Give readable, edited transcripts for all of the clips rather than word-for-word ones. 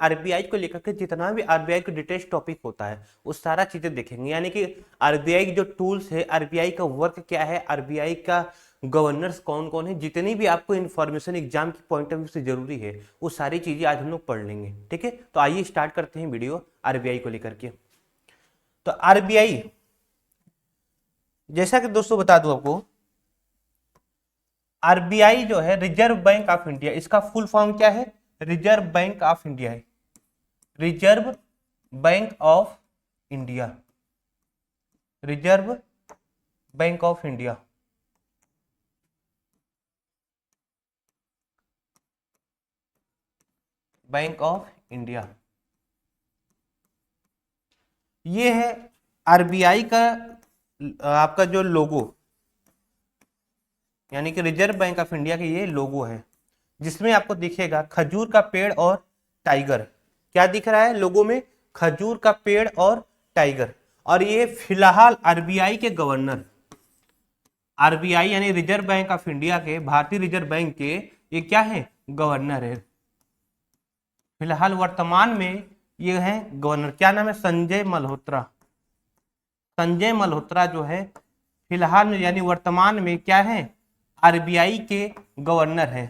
RBI को लेकर के जितना भी आरबीआई का डिटेल्स टॉपिक होता है वो सारा चीजें देखेंगे, यानी कि आरबीआई के जो टूल्स है, आरबीआई का वर्क क्या है, आरबीआई का गवर्नर्स कौन कौन है, जितनी भी आपको इन्फॉर्मेशन एग्जाम की पॉइंट ऑफ व्यू से जरूरी है वो सारी चीजें आज हम लोग पढ़ लेंगे। ठीक है, तो आइए स्टार्ट करते हैं वीडियो आरबीआई को लेकर के। तो आरबीआई, जैसा कि दोस्तों बता दूं आपको, आरबीआई जो है रिजर्व बैंक ऑफ इंडिया, इसका फुल फॉर्म क्या है? रिजर्व बैंक ऑफ इंडिया है, reserve Bank of India, reserve Bank of India. Bank of India ये है आरबीआई का आपका जो लोगो, यानी कि रिजर्व बैंक ऑफ इंडिया के ये लोगो है, जिसमें आपको दिखेगा खजूर का पेड़ और टाइगर। क्या दिख रहा है लोगो में? खजूर का पेड़ और टाइगर। और ये फिलहाल आरबीआई के गवर्नर, आरबीआई यानी रिजर्व बैंक ऑफ इंडिया के, भारतीय रिजर्व बैंक के ये क्या है? गवर्नर है। फिलहाल वर्तमान में ये है गवर्नर। क्या नाम है? संजय मल्होत्रा। संजय मल्होत्रा जो है फिलहाल में यानी वर्तमान में क्या है? आरबीआई के गवर्नर है।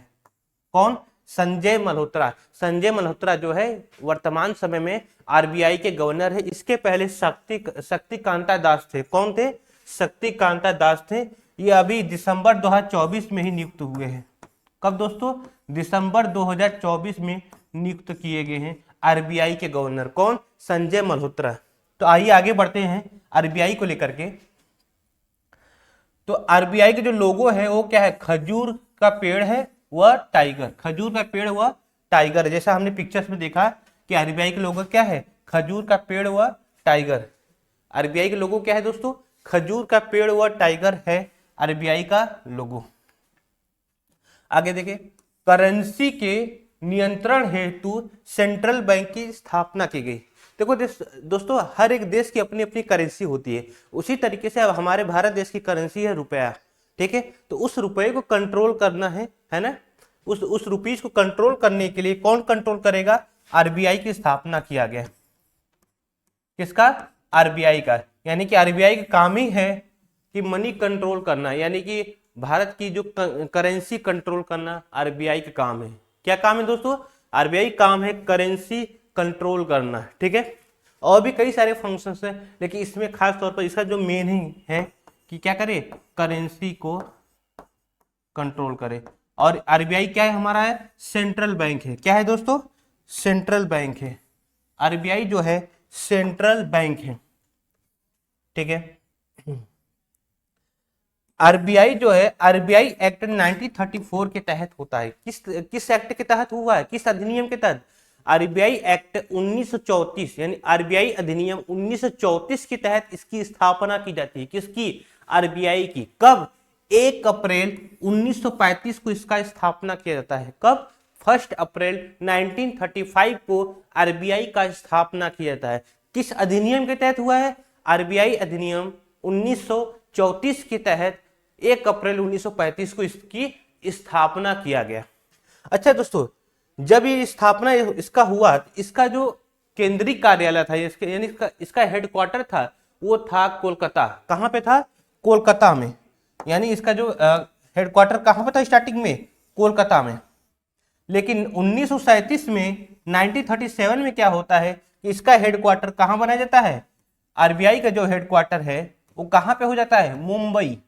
कौन? संजय मल्होत्रा। संजय मल्होत्रा जो है वर्तमान समय में आरबीआई के गवर्नर है। इसके पहले शक्तिकांता दास थे। कौन थे? शक्तिकांता दास थे। ये अभी दिसंबर 2024 में ही नियुक्त हुए हैं। कब दोस्तों? दिसंबर 2024 में नियुक्त किए गए हैं आरबीआई के गवर्नर। कौन? संजय मल्होत्रा। तो आइए आगे बढ़ते हैं आरबीआई को लेकर के। तो आरबीआई के जो लोगो है वो क्या है? खजूर का पेड़ है वह टाइगर। खजूर का पेड़ व टाइगर, जैसा हमने पिक्चर्स में देखा कि आरबीआई के लोगो क्या है? खजूर का पेड़ व टाइगर। आरबीआई के लोगो क्या है दोस्तों? खजूर का पेड़ व टाइगर है आरबीआई का लोगो। आगे देखिए, करेंसी के नियंत्रण हेतु सेंट्रल बैंक की स्थापना की गई। देखो दोस्तों, हर एक देश की अपनी अपनी करेंसी होती है। उसी तरीके से अब हमारे भारत देश की करेंसी है रुपया। ठीक है, तो उस रुपये को कंट्रोल करना है ना? उस रुपीज को कंट्रोल करने के लिए कौन कंट्रोल करेगा? आरबीआई की स्थापना किया गया। किसका? आरबीआई का। यानी कि आरबीआई का काम ही है कि मनी कंट्रोल करना, यानी कि भारत की जो करेंसी कंट्रोल करना आरबीआई का काम है। क्या काम है दोस्तों? आरबीआई काम है करेंसी कंट्रोल करना। ठीक है, और भी कई सारे फंक्शंस हैं, लेकिन इसमें खास तौर पर इसका जो मेन ही है कि क्या करे? करेंसी को कंट्रोल करे। और आरबीआई क्या है? हमारा है सेंट्रल बैंक है। क्या है दोस्तों? सेंट्रल बैंक है। आरबीआई जो है सेंट्रल बैंक है। ठीक है, आरबीआई जो है, आरबीआई एक्ट 1934 के तहत होता है। किस एक्ट के तहत हुआ है? किस अधिनियम के तहत? आरबीआई एक्ट 1934 यानी आरबीआई अधिनियम 1934 के तहत इसकी स्थापना की जाती है। किसकी? आरबीआई की। कब? 1 अप्रैल 1935 को इसका स्थापना किया जाता है। कब? 1 अप्रैल 1935 को आरबीआई का स्थापना किया जाता है। किस अधिनियम के तहत हुआ है? आरबीआई अधिनियम 1934 के तहत 1 अप्रैल 1935 को इसकी स्थापना किया गया। अच्छा दोस्तों, जब ये स्थापना इसका हुआ, इसका जो केंद्रीय कार्यालय था, यानी इसका हेडक्वार्टर था, वो था कोलकाता। कहां पे था? कोलकाता में। यानी इसका जो हेडक्वार्टर कहां पे था स्टार्टिंग में? कोलकाता में। लेकिन 1937 में 1937 में क्या होता है कि इसका हेडक्वार्टर कहां बनाया जाता है? आरबीआई का जो हेडक्वार्टर है वो कहां पे हो जाता है? मुंबई।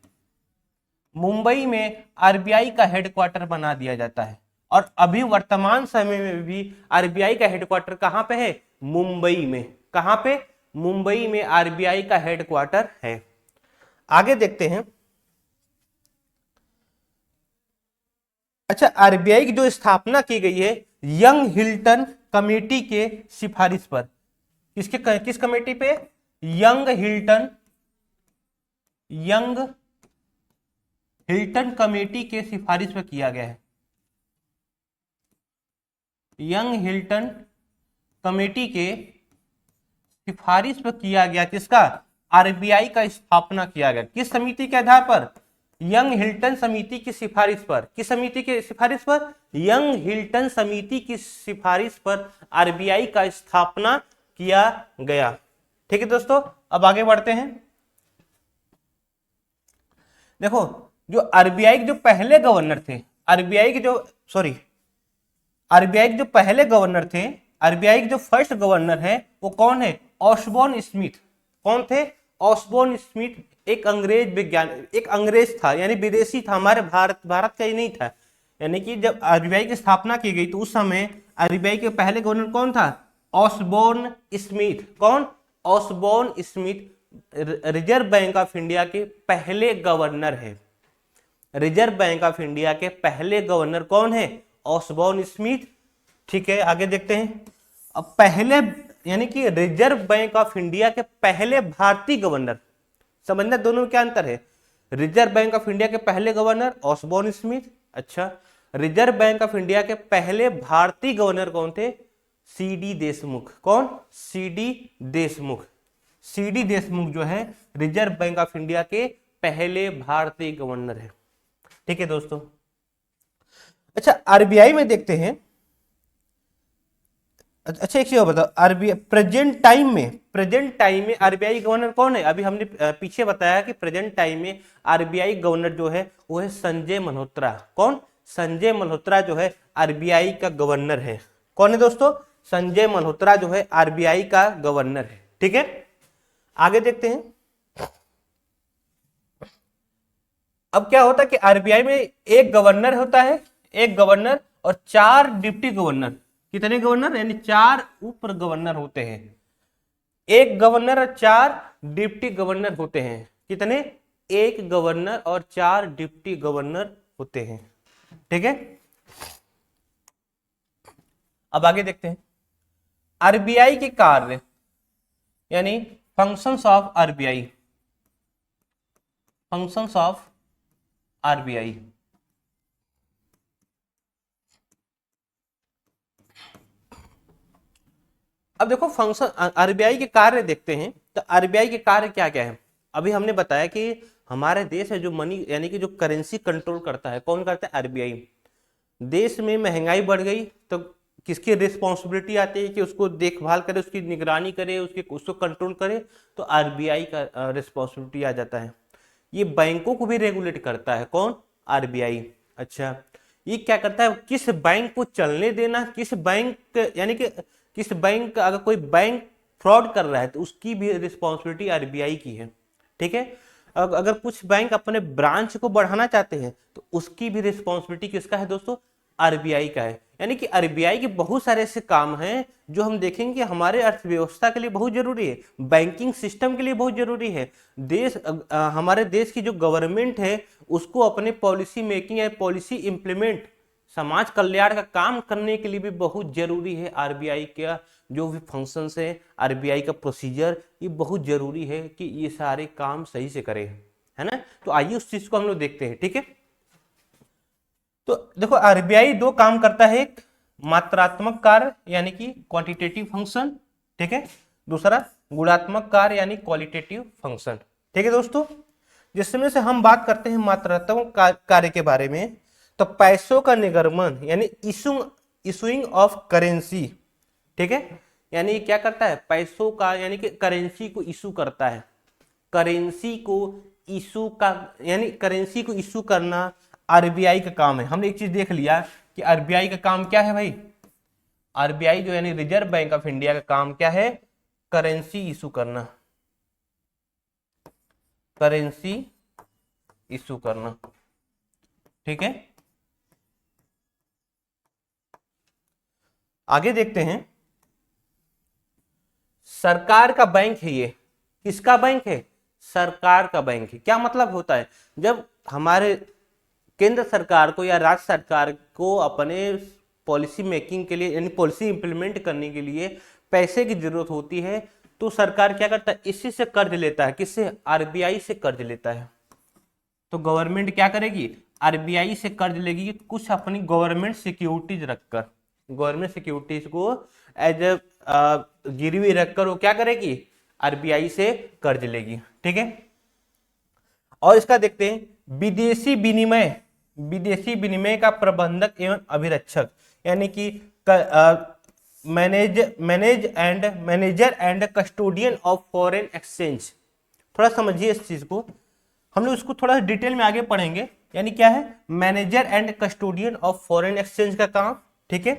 मुंबई में आरबीआई का हेडक्वार्टर बना दिया जाता है। और अभी वर्तमान समय में भी आरबीआई का हेडक्वार्टर कहां पे है? मुंबई में। कहां पे? मुंबई में आरबीआई का हेडक्वार्टर है। आगे देखते हैं। अच्छा, आरबीआई की जो स्थापना की गई है यंग हिल्टन कमेटी के सिफारिश पर। किस कमेटी पे? यंग हिल्टन कमेटी के सिफारिश पर किया गया है। यंग हिल्टन कमेटी के सिफारिश पर किया गया। किसका? आरबीआई का स्थापना किया गया। किस समिति के आधार पर? यंग हिल्टन समिति की सिफारिश पर, किस समिति की सिफारिश पर? यंग हिल्टन समिति की सिफारिश पर आरबीआई का स्थापना किया गया। ठीक है दोस्तों, अब आगे बढ़ते हैं। देखो, जो आरबीआई के जो पहले गवर्नर थे, आरबीआई के जो सॉरी आरबीआई के जो पहले गवर्नर थे, आरबीआई के जो फर्स्ट गवर्नर है वो कौन है? Osborne Smith. कौन थे? Osborne Smith. एक अंग्रेज विज्ञान, एक अंग्रेज था, यानी विदेशी था, हमारे भारत का ही नहीं था। यानी कि जब आरबीआई की स्थापना की गई तो उस समय आरबीआई के पहले गवर्नर कौन था? Osborne Smith. कौन? Osborne Smith Reserve Bank of India के पहले गवर्नर है। रिजर्व बैंक ऑफ इंडिया के पहले गवर्नर कौन है? Osborne Smith. ठीक है, आगे देखते हैं। अब पहले, यानी कि रिजर्व बैंक ऑफ इंडिया के पहले भारतीय गवर्नर, समझना दोनों में क्या अंतर है? रिजर्व बैंक ऑफ इंडिया के पहले गवर्नर ऑसबॉर्न स्मिथ। अच्छा, रिजर्व बैंक ऑफ इंडिया के पहले भारतीय गवर्नर कौन थे? सीडी देशमुख। कौन? सीडी देशमुख। सीडी देशमुख जो है रिजर्व बैंक ऑफ इंडिया के पहले भारतीय गवर्नर है। ठीक है दोस्तों। अच्छा, आरबीआई में देखते हैं। अच्छा, एक चीज बताओ, आरबीआई प्रेजेंट टाइम में आरबीआई गवर्नर कौन है? अभी हमने पीछे बताया कि प्रेजेंट टाइम में आरबीआई गवर्नर जो है वो है संजय मल्होत्रा। कौन? संजय मल्होत्रा जो है आरबीआई का गवर्नर है। कौन है दोस्तों? संजय मल्होत्रा जो है आरबीआई का गवर्नर है। ठीक है, आगे देखते हैं। अब क्या होता है कि आरबीआई में एक गवर्नर होता है, एक गवर्नर और 4 डिप्टी गवर्नर। कितने गवर्नर? यानी 4 उप गवर्नर होते हैं। एक गवर्नर और 4 डिप्टी गवर्नर होते हैं। कितने? एक गवर्नर और 4 डिप्टी गवर्नर होते हैं। ठीक है, अब आगे देखते हैं। आरबीआई के कार्य, यानी functions of RBI, functions of RBI. अब देखो, फंक्शन आरबीआई के कार्य देखते हैं। तो आरबीआई के कार्य क्या क्या है? अभी हमने बताया कि हमारे देश है जो मनी, यानी कि जो करेंसी कंट्रोल करता है, कौन करता है? आरबीआई। देश में महंगाई बढ़ गई तो किसकी रिस्पॉन्सिबिलिटी आती है कि उसको देखभाल करे, उसकी निगरानी करे, उसको कंट्रोल करे? तो आरबीआई का रिस्पॉन्सिबिलिटी आ जाता है। ये बैंकों को भी रेगुलेट करता है। कौन? आरबीआई। अच्छा, ये क्या करता है? किस बैंक को चलने देना, किस बैंक, यानी कि किस बैंक, अगर कोई बैंक फ्रॉड कर रहा है तो उसकी भी रिस्पॉन्सिबिलिटी आरबीआई की है। ठीक है, अगर कुछ बैंक अपने ब्रांच को बढ़ाना चाहते हैं तो उसकी भी रिस्पॉन्सिबिलिटी किसका है दोस्तों? आरबीआई का है। यानी कि आरबीआई के बहुत सारे ऐसे काम हैं जो हम देखेंगे कि हमारे अर्थव्यवस्था के लिए बहुत जरूरी है, बैंकिंग सिस्टम के लिए बहुत जरूरी है। हमारे देश की जो गवर्नमेंट है उसको अपने पॉलिसी मेकिंग या पॉलिसी इंप्लीमेंट, समाज कल्याण का काम करने के लिए भी बहुत जरूरी है। आरबीआई का जो भी फंक्शंस है, आरबीआई का प्रोसीजर, ये बहुत जरूरी है कि ये सारे काम सही से करे, है ना। तो आइए उस चीज को हम लोग देखते हैं। ठीक है, तो देखो, आरबीआई 2 काम करता है। एक मात्रात्मक कार्य यानी कि क्वांटिटेटिव फंक्शन, ठीक है। दूसरा गुणात्मक कार्य यानी क्वालिटेटिव फंक्शन। ठीक है दोस्तों, जिसमें से हम बात करते हैं मात्रात्मक कार्य के बारे में, तो पैसों का निर्गमन यानी इशूइंग ऑफ करेंसी। ठीक है, यानी क्या करता है? पैसों का, यानी कि करेंसी को इशू करता है। करेंसी को इशू का, यानी करेंसी को इशू करना आरबीआई का काम है। हमने एक चीज देख लिया कि आरबीआई का काम क्या है भाई। आरबीआई जो यानी रिजर्व बैंक ऑफ इंडिया का काम क्या है? करेंसी इशू करना, करेंसी इशू करना। ठीक है, आगे देखते हैं। सरकार का बैंक है ये। किसका बैंक है? सरकार का बैंक है। क्या मतलब होता है? जब हमारे केंद्र सरकार को या राज्य सरकार को अपने पॉलिसी मेकिंग के लिए, यानी पॉलिसी इंप्लीमेंट करने के लिए पैसे की जरूरत होती है तो सरकार क्या करता है? इसी से कर्ज लेता है। किससे? आरबीआई से कर्ज लेता है। तो गवर्नमेंट क्या करेगी? आरबीआई से कर्ज लेगी कुछ अपनी गवर्नमेंट सिक्योरिटीज रखकर। गवर्नमेंट सिक्योरिटीज को एज ए गिरवी रखकर वो क्या करेगी? आरबीआई से कर्ज लेगी। ठीक है, और इसका देखते हैं विदेशी विनिमय का प्रबंधक एवं अभिरक्षक, यानी कि manager and custodian of foreign exchange. थोड़ा समझिए इस चीज को, हम लोग इसको थोड़ा डिटेल में आगे पढ़ेंगे। यानी क्या है, manager and custodian of foreign exchange का काम, ठीक है।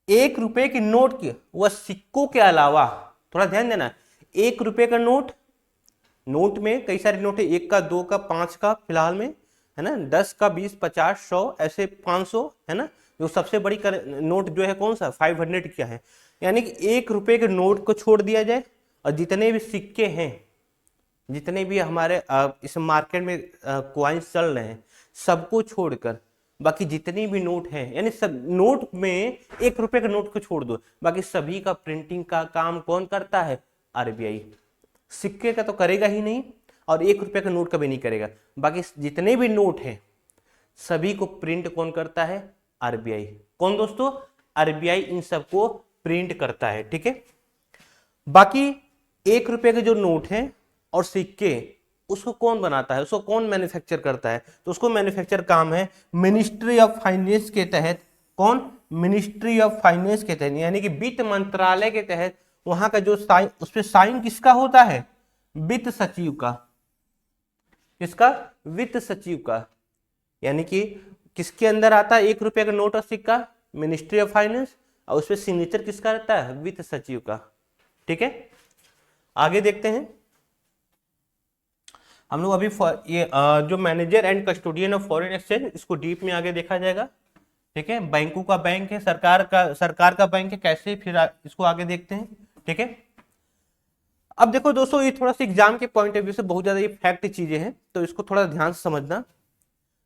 1 रुपए के नोट के व सिक्कों के अलावा, थोड़ा ध्यान देना, 1 रुपए का नोट में कई सारे नोट है, 1 का, 2 का, 5 का फिलहाल में, है ना, 10 का, 20, 50, 100, ऐसे 500, है ना। जो सबसे बड़ी नोट जो है कौन सा, 500 क्या है। यानी कि 1 रुपए के नोट को छोड़ दिया जाए और जितने भी सिक्के हैं, जितने भी हमारे इस मार्केट में कॉइन्स चल रहे हैं, सबको छोड़कर बाकी जितनी भी नोट हैं, यानी सब नोट में 1 रुपए के नोट को छोड़ दो, बाकी सभी का प्रिंटिंग का काम कौन करता है, आरबीआई। सिक्के का तो करेगा ही नहीं और 1 रुपए का नोट का भी नहीं करेगा, बाकी जितने भी नोट हैं सभी को प्रिंट कौन करता है, आरबीआई। कौन दोस्तों, आरबीआई इन सबको प्रिंट करता है, ठीक है। बाकी 1 रुपए के जो नोट हैं और सिक्के, उसको कौन बनाता है, उसको कौन मैन्युफैक्चर करता है, तो उसको मैन्युफैक्चर काम है मिनिस्ट्री ऑफ फाइनेंस के तहत। कौन, मिनिस्ट्री ऑफ फाइनेंस के तहत, यानी कि वित्त मंत्रालय के तहत। वहां का जो साइन, उस पर साइन किसका होता है, वित्त सचिव का। किसका, वित्त सचिव का। यानी कि किसके अंदर आता है 1 रुपए का नोट और सिक्का, मिनिस्ट्री ऑफ फाइनेंस, और उस पर सिग्नेचर किसका रहता है, वित्त सचिव का, ठीक है। आगे देखते हैं हम लोग अभी ये जो manager and custodian of foreign exchange, इसको डीप में आगे देखा जाएगा, ठीक है। बैंकों का बैंक है, सरकार का बैंक है, कैसे, फिर इसको आगे देखते हैं, ठीक है। अब देखो दोस्तों, ये थोड़ा सा एग्जाम के पॉइंट ऑफ व्यू से बहुत ज्यादा ये फैक्ट चीजें हैं, तो इसको थोड़ा ध्यान से समझना।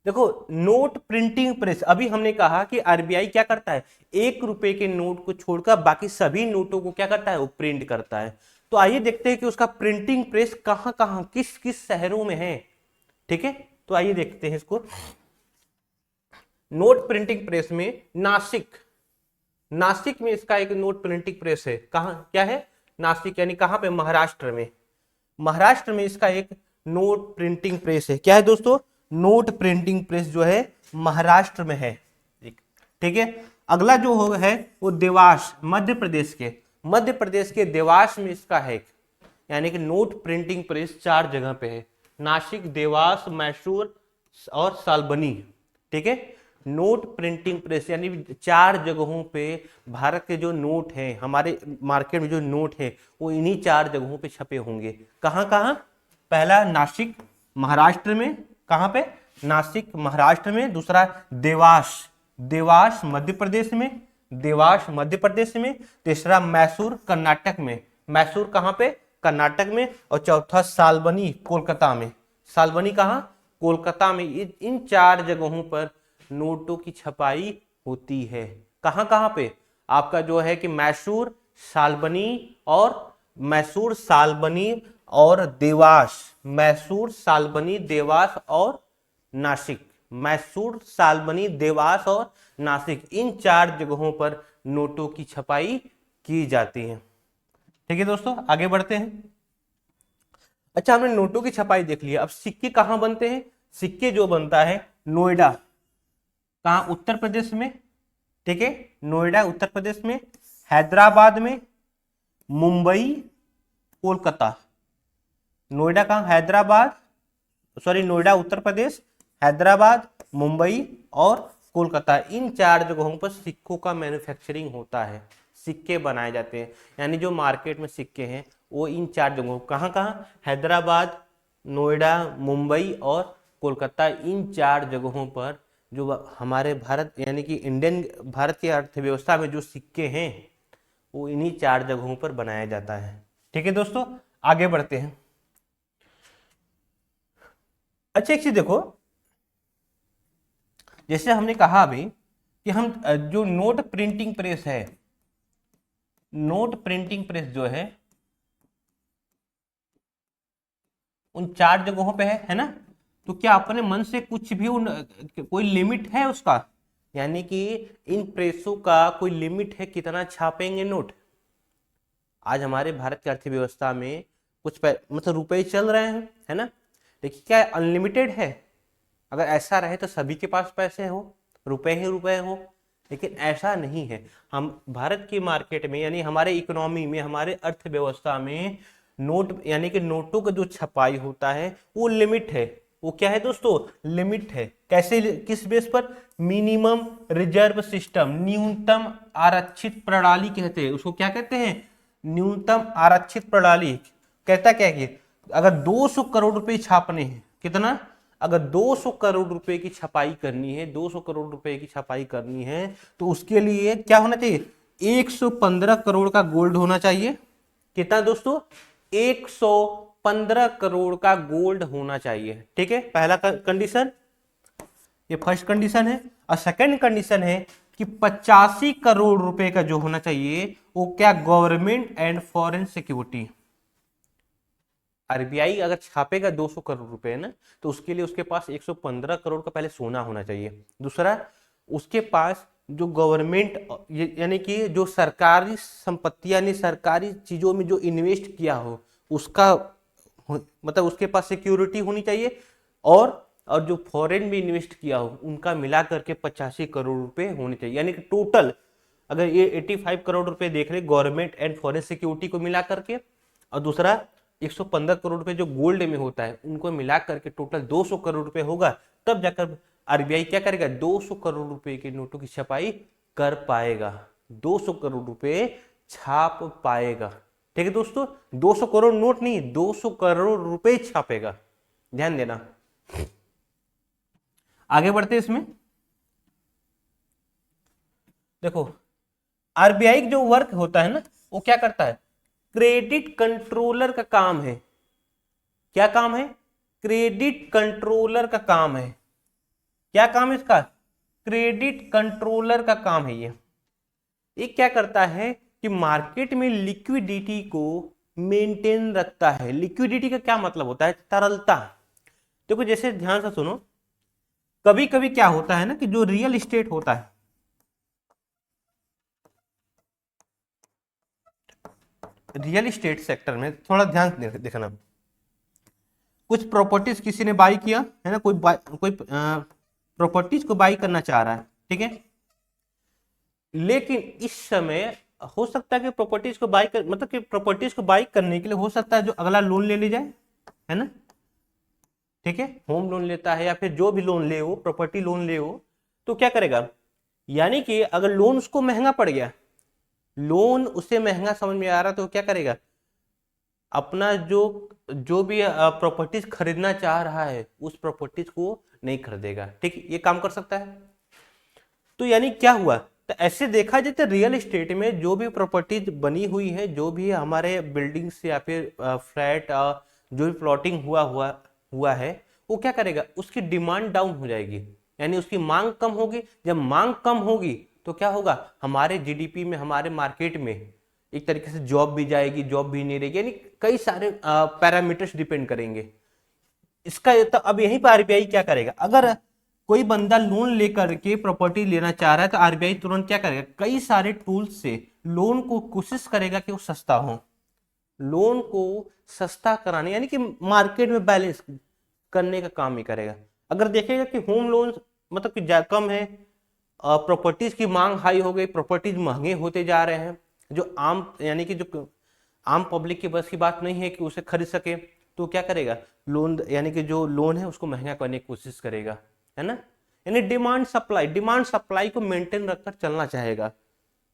देखो, नोट प्रिंटिंग प्रेस, अभी हमने कहा कि आरबीआई क्या करता है, 1 रुपए के नोट को छोड़कर बाकी सभी नोटों को क्या करता है, वो प्रिंट करता है। तो आइए देखते हैं कि उसका प्रिंटिंग प्रेस कहां कहां, किस किस शहरों में है, ठीक है। तो आइए देखते हैं इसको। नोट प्रिंटिंग प्रेस में नासिक में इसका एक नोट प्रिंटिंग प्रेस है। कहां, क्या है, नासिक, यानी कहां पे, महाराष्ट्र में इसका एक नोट प्रिंटिंग प्रेस है। क्या है दोस्तों, नोट प्रिंटिंग प्रेस जो है महाराष्ट्र में है, ठीक है। अगला जो है वो देवास, मध्य प्रदेश के देवास में इसका है, यानी कि नोट प्रिंटिंग प्रेस 4 जगह पे है, नासिक, देवास, मैसूर और सालबनी, ठीक है। नोट प्रिंटिंग प्रेस यानी 4 जगहों पे भारत के जो नोट हैं, हमारे मार्केट में जो नोट है, वो इन्हीं 4 जगहों पे छपे होंगे। कहां कहां, पहला नासिक महाराष्ट्र में, कहां पे, नासिक महाराष्ट्र में। दूसरा देवास मध्य प्रदेश में। तीसरा मैसूर कर्नाटक में, मैसूर कहां पे, कर्नाटक में। और चौथा सालबनी, कोलकाता में। सालबनी कहां, कोलकाता में। इन 4 जगहों पर नोटों की छपाई होती है। कहां कहां पे, आपका जो है कि मैसूर, सालबनी और देवास, मैसूर, सालबनी, देवास और नासिक, मैसूर, सालबनी, देवास और नासिक, इन 4 जगहों पर नोटों की छपाई की जाती है, ठीक है दोस्तों। आगे बढ़ते हैं। अच्छा, हमने नोटों की छपाई देख लिया, अब सिक्के कहां बनते हैं। सिक्के जो बनता है नोएडा, कहां, उत्तर प्रदेश में, ठीक है, नोएडा उत्तर प्रदेश में, हैदराबाद में, मुंबई, कोलकाता। नोएडा कहां, नोएडा उत्तर प्रदेश, हैदराबाद, मुंबई और कोलकाता, इन 4 जगहों पर सिक्कों का मैन्युफैक्चरिंग होता है, सिक्के बनाए जाते हैं। यानी जो मार्केट में सिक्के हैं वो इन 4 जगहों, कहां कहां, हैदराबाद, नोएडा, मुंबई और कोलकाता, इन 4 जगहों पर जो हमारे भारत यानी कि भारत की अर्थव्यवस्था में जो सिक्के हैं वो इन्हीं 4 जगहों पर बनाया जाता है, ठीक है दोस्तों। आगे बढ़ते हैं। अच्छा, एक चीज देखो, जैसे हमने कहा अभी कि हम जो नोट प्रिंटिंग प्रेस है, नोट प्रिंटिंग प्रेस जो है उन 4 जगहों पे है ना। तो क्या अपने मन से कुछ भी कोई लिमिट है उसका, यानी कि इन प्रेसों का कोई लिमिट है कितना छापेंगे नोट। आज हमारे भारत की अर्थव्यवस्था में कुछ मतलब रुपए चल रहे हैं, है ना, देखिए क्या अनलिमिटेड है, अगर ऐसा रहे तो सभी के पास पैसे हो, रुपए ही रुपए हो, लेकिन ऐसा नहीं है। हम भारत की मार्केट में यानी हमारे इकोनॉमी में, हमारे अर्थव्यवस्था में नोट यानी कि नोटों का जो छपाई होता है वो लिमिट है। वो क्या है दोस्तों? लिमिट है। कैसे, किस बेस पर? मिनिमम रिजर्व सिस्टम, न्यूनतम आरक्षित प्रणाली कहते हैं उसको। क्या कहते हैं? न्यूनतम आरक्षित प्रणाली। कहता क्या है कि अगर 200 करोड़ रुपए छापने हैं, कितना? अगर 200 करोड़ रुपए की छपाई करनी है, 200 करोड़ रुपए की छपाई करनी है, तो उसके लिए क्या होना चाहिए? 115 करोड़ का गोल्ड होना चाहिए। कितना दोस्तों? 115 करोड़ का गोल्ड होना चाहिए। ठीक है, पहला कंडीशन, ये फर्स्ट कंडीशन है। और सेकंड कंडीशन है कि 85 करोड़ रुपए का जो होना चाहिए वो क्या? Government and foreign security. RBI अगर छापेगा 200 करोड़ रुपए ना, तो उसके लिए उसके पास 115 करोड़ का पहले सोना होना चाहिए। दूसरा, उसके पास जो गवर्नमेंट यानी कि जो सरकारी संपत्ति यानी सरकारी चीजों में जो इन्वेस्ट किया हो उसका मतलब उसके पास सिक्योरिटी होनी चाहिए। और जो फॉरेन में इन्वेस्ट किया हो उनका मिला करके 85 करोड़ रुपए होने चाहिए। यानी कि टोटल अगर ये 85 करोड़ रुपए देख रहे गवर्नमेंट एंड फॉरेन सिक्योरिटी को मिला करके, और दूसरा 115 करोड़ रुपए जो गोल्ड में होता है उनको मिला करके टोटल 200 करोड़ रुपए होगा, तब जाकर आरबीआई क्या करेगा? 200 करोड़ रुपए के नोटों की छपाई कर पाएगा, 200 करोड़ रुपए छाप पाएगा। ठीक है दोस्तों, 200 करोड़ नोट नहीं, 200 करोड़ रुपए छापेगा, ध्यान देना। आगे बढ़ते इसमें, देखो आरबीआई जो वर्क होता है ना, वो क्या करता है? क्रेडिट कंट्रोलर का काम है। क्या काम है? क्रेडिट कंट्रोलर का काम है। क्या काम है इसका? क्रेडिट कंट्रोलर का काम है ये क्या करता है कि मार्केट में लिक्विडिटी को मेंटेन रखता है। लिक्विडिटी का क्या मतलब होता है? तरलता। देखो जैसे ध्यान से सुनो, कभी कभी क्या होता है ना कि जो रियल एस्टेट होता है, रियल एस्टेट सेक्टर में थोड़ा ध्यान देखना, कुछ प्रॉपर्टीज किसी ने बाई किया है ना, कोई प्रॉपर्टीज को बाई करना चाह रहा है, ठीक है, लेकिन इस समय हो सकता है कि प्रॉपर्टीज को बाई कर मतलब कि प्रॉपर्टीज को बाई करने के लिए हो सकता है जो अगला लोन ले जाए, है ना, ठीक है, होम लोन लेता है या फिर जो भी लोन ले वो प्रॉपर्टी लोन ले वो, तो क्या करेगा? यानी कि अगर लोन उसको महंगा पड़ गया, लोन उसे महंगा समझ में आ रहा तो क्या करेगा? अपना जो जो भी प्रॉपर्टीज खरीदना चाह रहा है उस प्रॉपर्टीज को नहीं खरीदेगा। ठीक है, ये काम कर सकता है। तो यानी क्या हुआ? तो ऐसे देखा जाए तो रियल एस्टेट में जो भी प्रॉपर्टीज बनी हुई है, जो भी हमारे बिल्डिंग्स या फिर फ्लैट जो भी प्लॉटिंग हुआ है, वो क्या करेगा? उसकी डिमांड डाउन हो जाएगी, यानी उसकी मांग कम होगी। जब मांग कम होगी तो क्या होगा? हमारे जीडीपी में, हमारे मार्केट में एक तरीके से जॉब भी जाएगी, जॉब भी नहीं रहेगी, यानी कई सारे पैरामीटर्स डिपेंड करेंगे। इसका तो अब यहीं पर आरबीआई क्या करेगा? अगर कोई बंदा लोन लेकर के प्रॉपर्टी लेना चाह रहा है तो आरबीआई तुरंत क्या करेगा? कई सारे टूल्स से लोन को कोशिश करेगा कि वो सस्ता हो, लोन को सस्ता कराने यानी कि मार्केट में बैलेंस करने का काम ही करेगा। अगर देखेगा कि होम लोन मतलब कि कम है, प्रॉपर्टीज की मांग हाई हो गई, प्रॉपर्टीज महंगे होते जा रहे हैं, जो आम यानी कि जो आम पब्लिक की बस की बात नहीं है कि उसे खरीद सके, तो क्या करेगा? लोन यानी कि जो लोन है उसको महंगा करने की कोशिश करेगा, है ना। यानी डिमांड सप्लाई को मेंटेन रखकर चलना चाहेगा,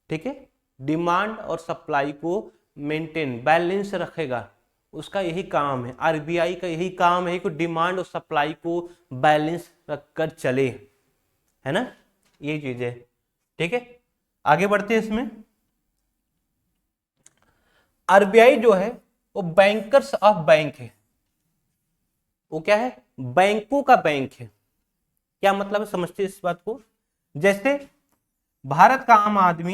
ठीक है, डिमांड और सप्लाई को मेंटेन बैलेंस रखेगा, उसका यही काम है। आरबीआई का यही काम है कि डिमांड और सप्लाई को बैलेंस रखकर चले, है ना, ये चीज है। ठीक है, आगे बढ़ते हैं इसमें। आरबीआई जो है वो बैंकर्स ऑफ बैंक है। वो क्या है? बैंकों का बैंक है। क्या मतलब है, समझते हैं इस बात को। जैसे भारत का आम आदमी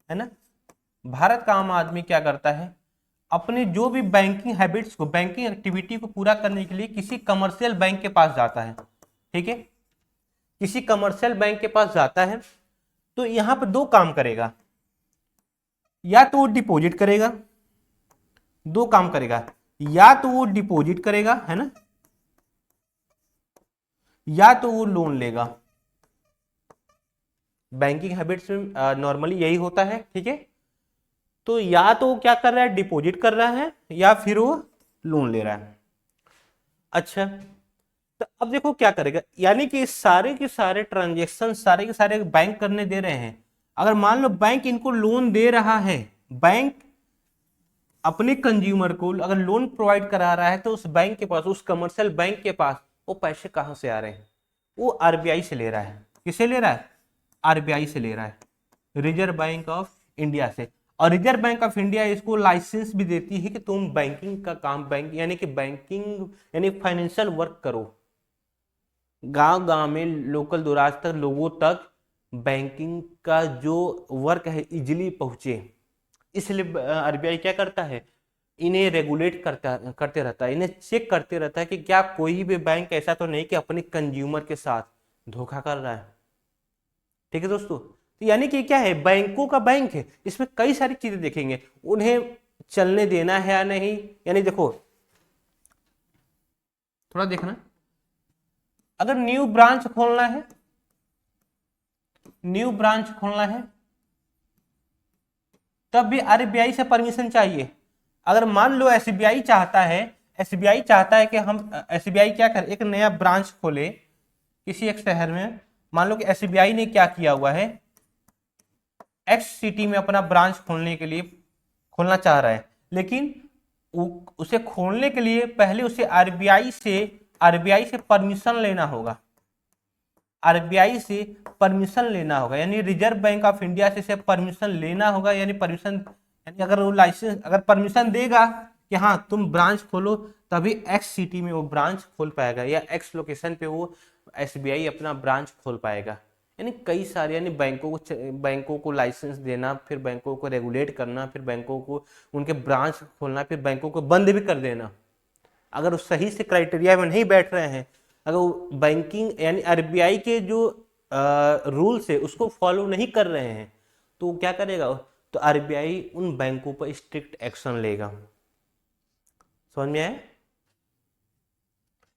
है ना, भारत का आम आदमी क्या करता है? अपने जो भी बैंकिंग हैबिट्स को, बैंकिंग एक्टिविटी को पूरा करने के लिए किसी कमर्शियल बैंक के पास जाता है, ठीक है, किसी कमर्शियल बैंक के पास जाता है, तो यहां पर दो काम करेगा, या तो वो डिपॉजिट करेगा, दो काम करेगा, या तो वो डिपॉजिट करेगा, है ना, या तो वो लोन लेगा, बैंकिंग हैबिट्स में नॉर्मली यही होता है, ठीक है। तो या तो वो क्या कर रहा है, डिपॉजिट कर रहा है, या फिर वो लोन ले रहा है। अच्छा, तो अब देखो क्या करेगा, यानी कि सारे के सारे ट्रांजेक्शन सारे के सारे बैंक करने दे रहे हैं। अगर मान लो बैंक इनको लोन दे रहा है, बैंक अपने कंज्यूमर को अगर लोन प्रोवाइड करा रहा है, तो उस बैंक के पास, उस कमर्शियल बैंक के पास वो पैसे कहां से आ रहे हैं, वो आरबीआई से ले रहा है। किसे ले रहा है, आरबीआई से ले रहा है, रिजर्व बैंक ऑफ इंडिया से। और रिजर्व बैंक ऑफ इंडिया इसको लाइसेंस भी देती है कि तुम बैंकिंग का काम, बैंक यानी कि बैंकिंग यानी फाइनेंशियल वर्क करो, गांव गांव में लोकल दुराज तक लोगों तक बैंकिंग का जो वर्क है इजीली पहुंचे। इसलिए आरबीआई क्या करता है, इन्हें रेगुलेट करते रहता है, इन्हें चेक करते रहता है कि क्या कोई भी बैंक ऐसा तो नहीं कि अपने कंज्यूमर के साथ धोखा कर रहा है। ठीक है दोस्तों, तो यानी कि क्या है, बैंकों का बैंक है, इसमें कई सारी चीजें देखेंगे, उन्हें चलने देना है या नहीं। यानी देखो थोड़ा देखना, अगर न्यू ब्रांच खोलना है, न्यू ब्रांच खोलना है तब भी आरबीआई से परमिशन चाहिए। अगर मान लो एसबीआई चाहता है, एसबीआई चाहता है कि हम, एसबीआई क्या करे, एक नया ब्रांच खोले किसी एक शहर में। मान लो कि एसबीआई ने क्या किया हुआ है, एक्स सिटी में अपना ब्रांच खोलने के लिए खोलना चाह रहा है, लेकिन उसे खोलने के लिए पहले उसे आरबीआई से परमिशन लेना होगा, आरबीआई से परमिशन लेना होगा, यानी रिजर्व बैंक ऑफ इंडिया से परमिशन लेना होगा। यानी परमिशन, यानी अगर वो लाइसेंस, अगर परमिशन देगा कि हाँ तुम ब्रांच खोलो, तभी एक्स सिटी में वो ब्रांच खोल पाएगा, या एक्स लोकेशन पे वो एसबीआई अपना ब्रांच खोल पाएगा। यानी कई सारे, यानी बैंकों को लाइसेंस देना, फिर बैंकों को रेगुलेट करना, फिर बैंकों को उनके ब्रांच खोलना, फिर बैंकों को बंद भी कर देना। अगर वो सही से क्राइटेरिया में नहीं बैठ रहे हैं, अगर वो बैंकिंग यानी आरबीआई के जो रूल्स है उसको फॉलो नहीं कर रहे हैं, तो क्या करेगा, तो आरबीआई उन बैंकों पर स्ट्रिक्ट एक्शन लेगा। समझ में आया?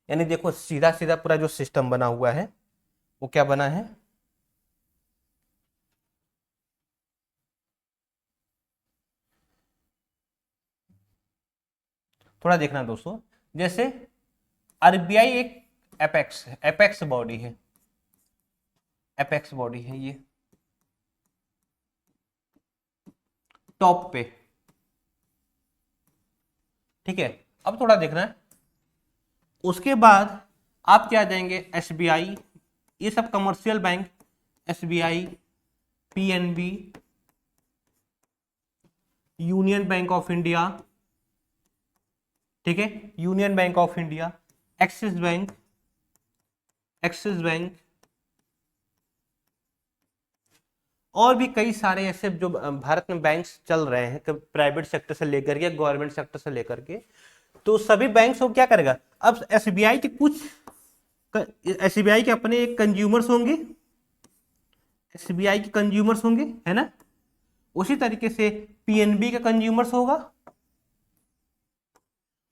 यानी देखो सीधा सीधा पूरा जो सिस्टम बना हुआ है वो क्या बना है, थोड़ा देखना दोस्तों। जैसे आरबीआई एक एपेक्स बॉडी है, एपेक्स बॉडी है ये टॉप पे, ठीक है। अब थोड़ा देखना है, उसके बाद आप क्या जाएंगे, एसबीआई, ये सब commercial bank, SBI, PNB, union bank of India, ठीक है, union bank of India, axis bank, axis bank, और भी कई सारे ऐसे जो भारत में बैंक्स चल रहे हैं, प्राइवेट सेक्टर से लेकर के गवर्नमेंट सेक्टर से लेकर के, तो सभी बैंक्स को क्या करेगा, अब एसबीआई के कुछ, एसबीआई के अपने एक कंज्यूमर्स होंगे, एसबीआई के कंज्यूमर्स होंगे, है ना। उसी तरीके से पीएनबी का कंज्यूमर्स होगा,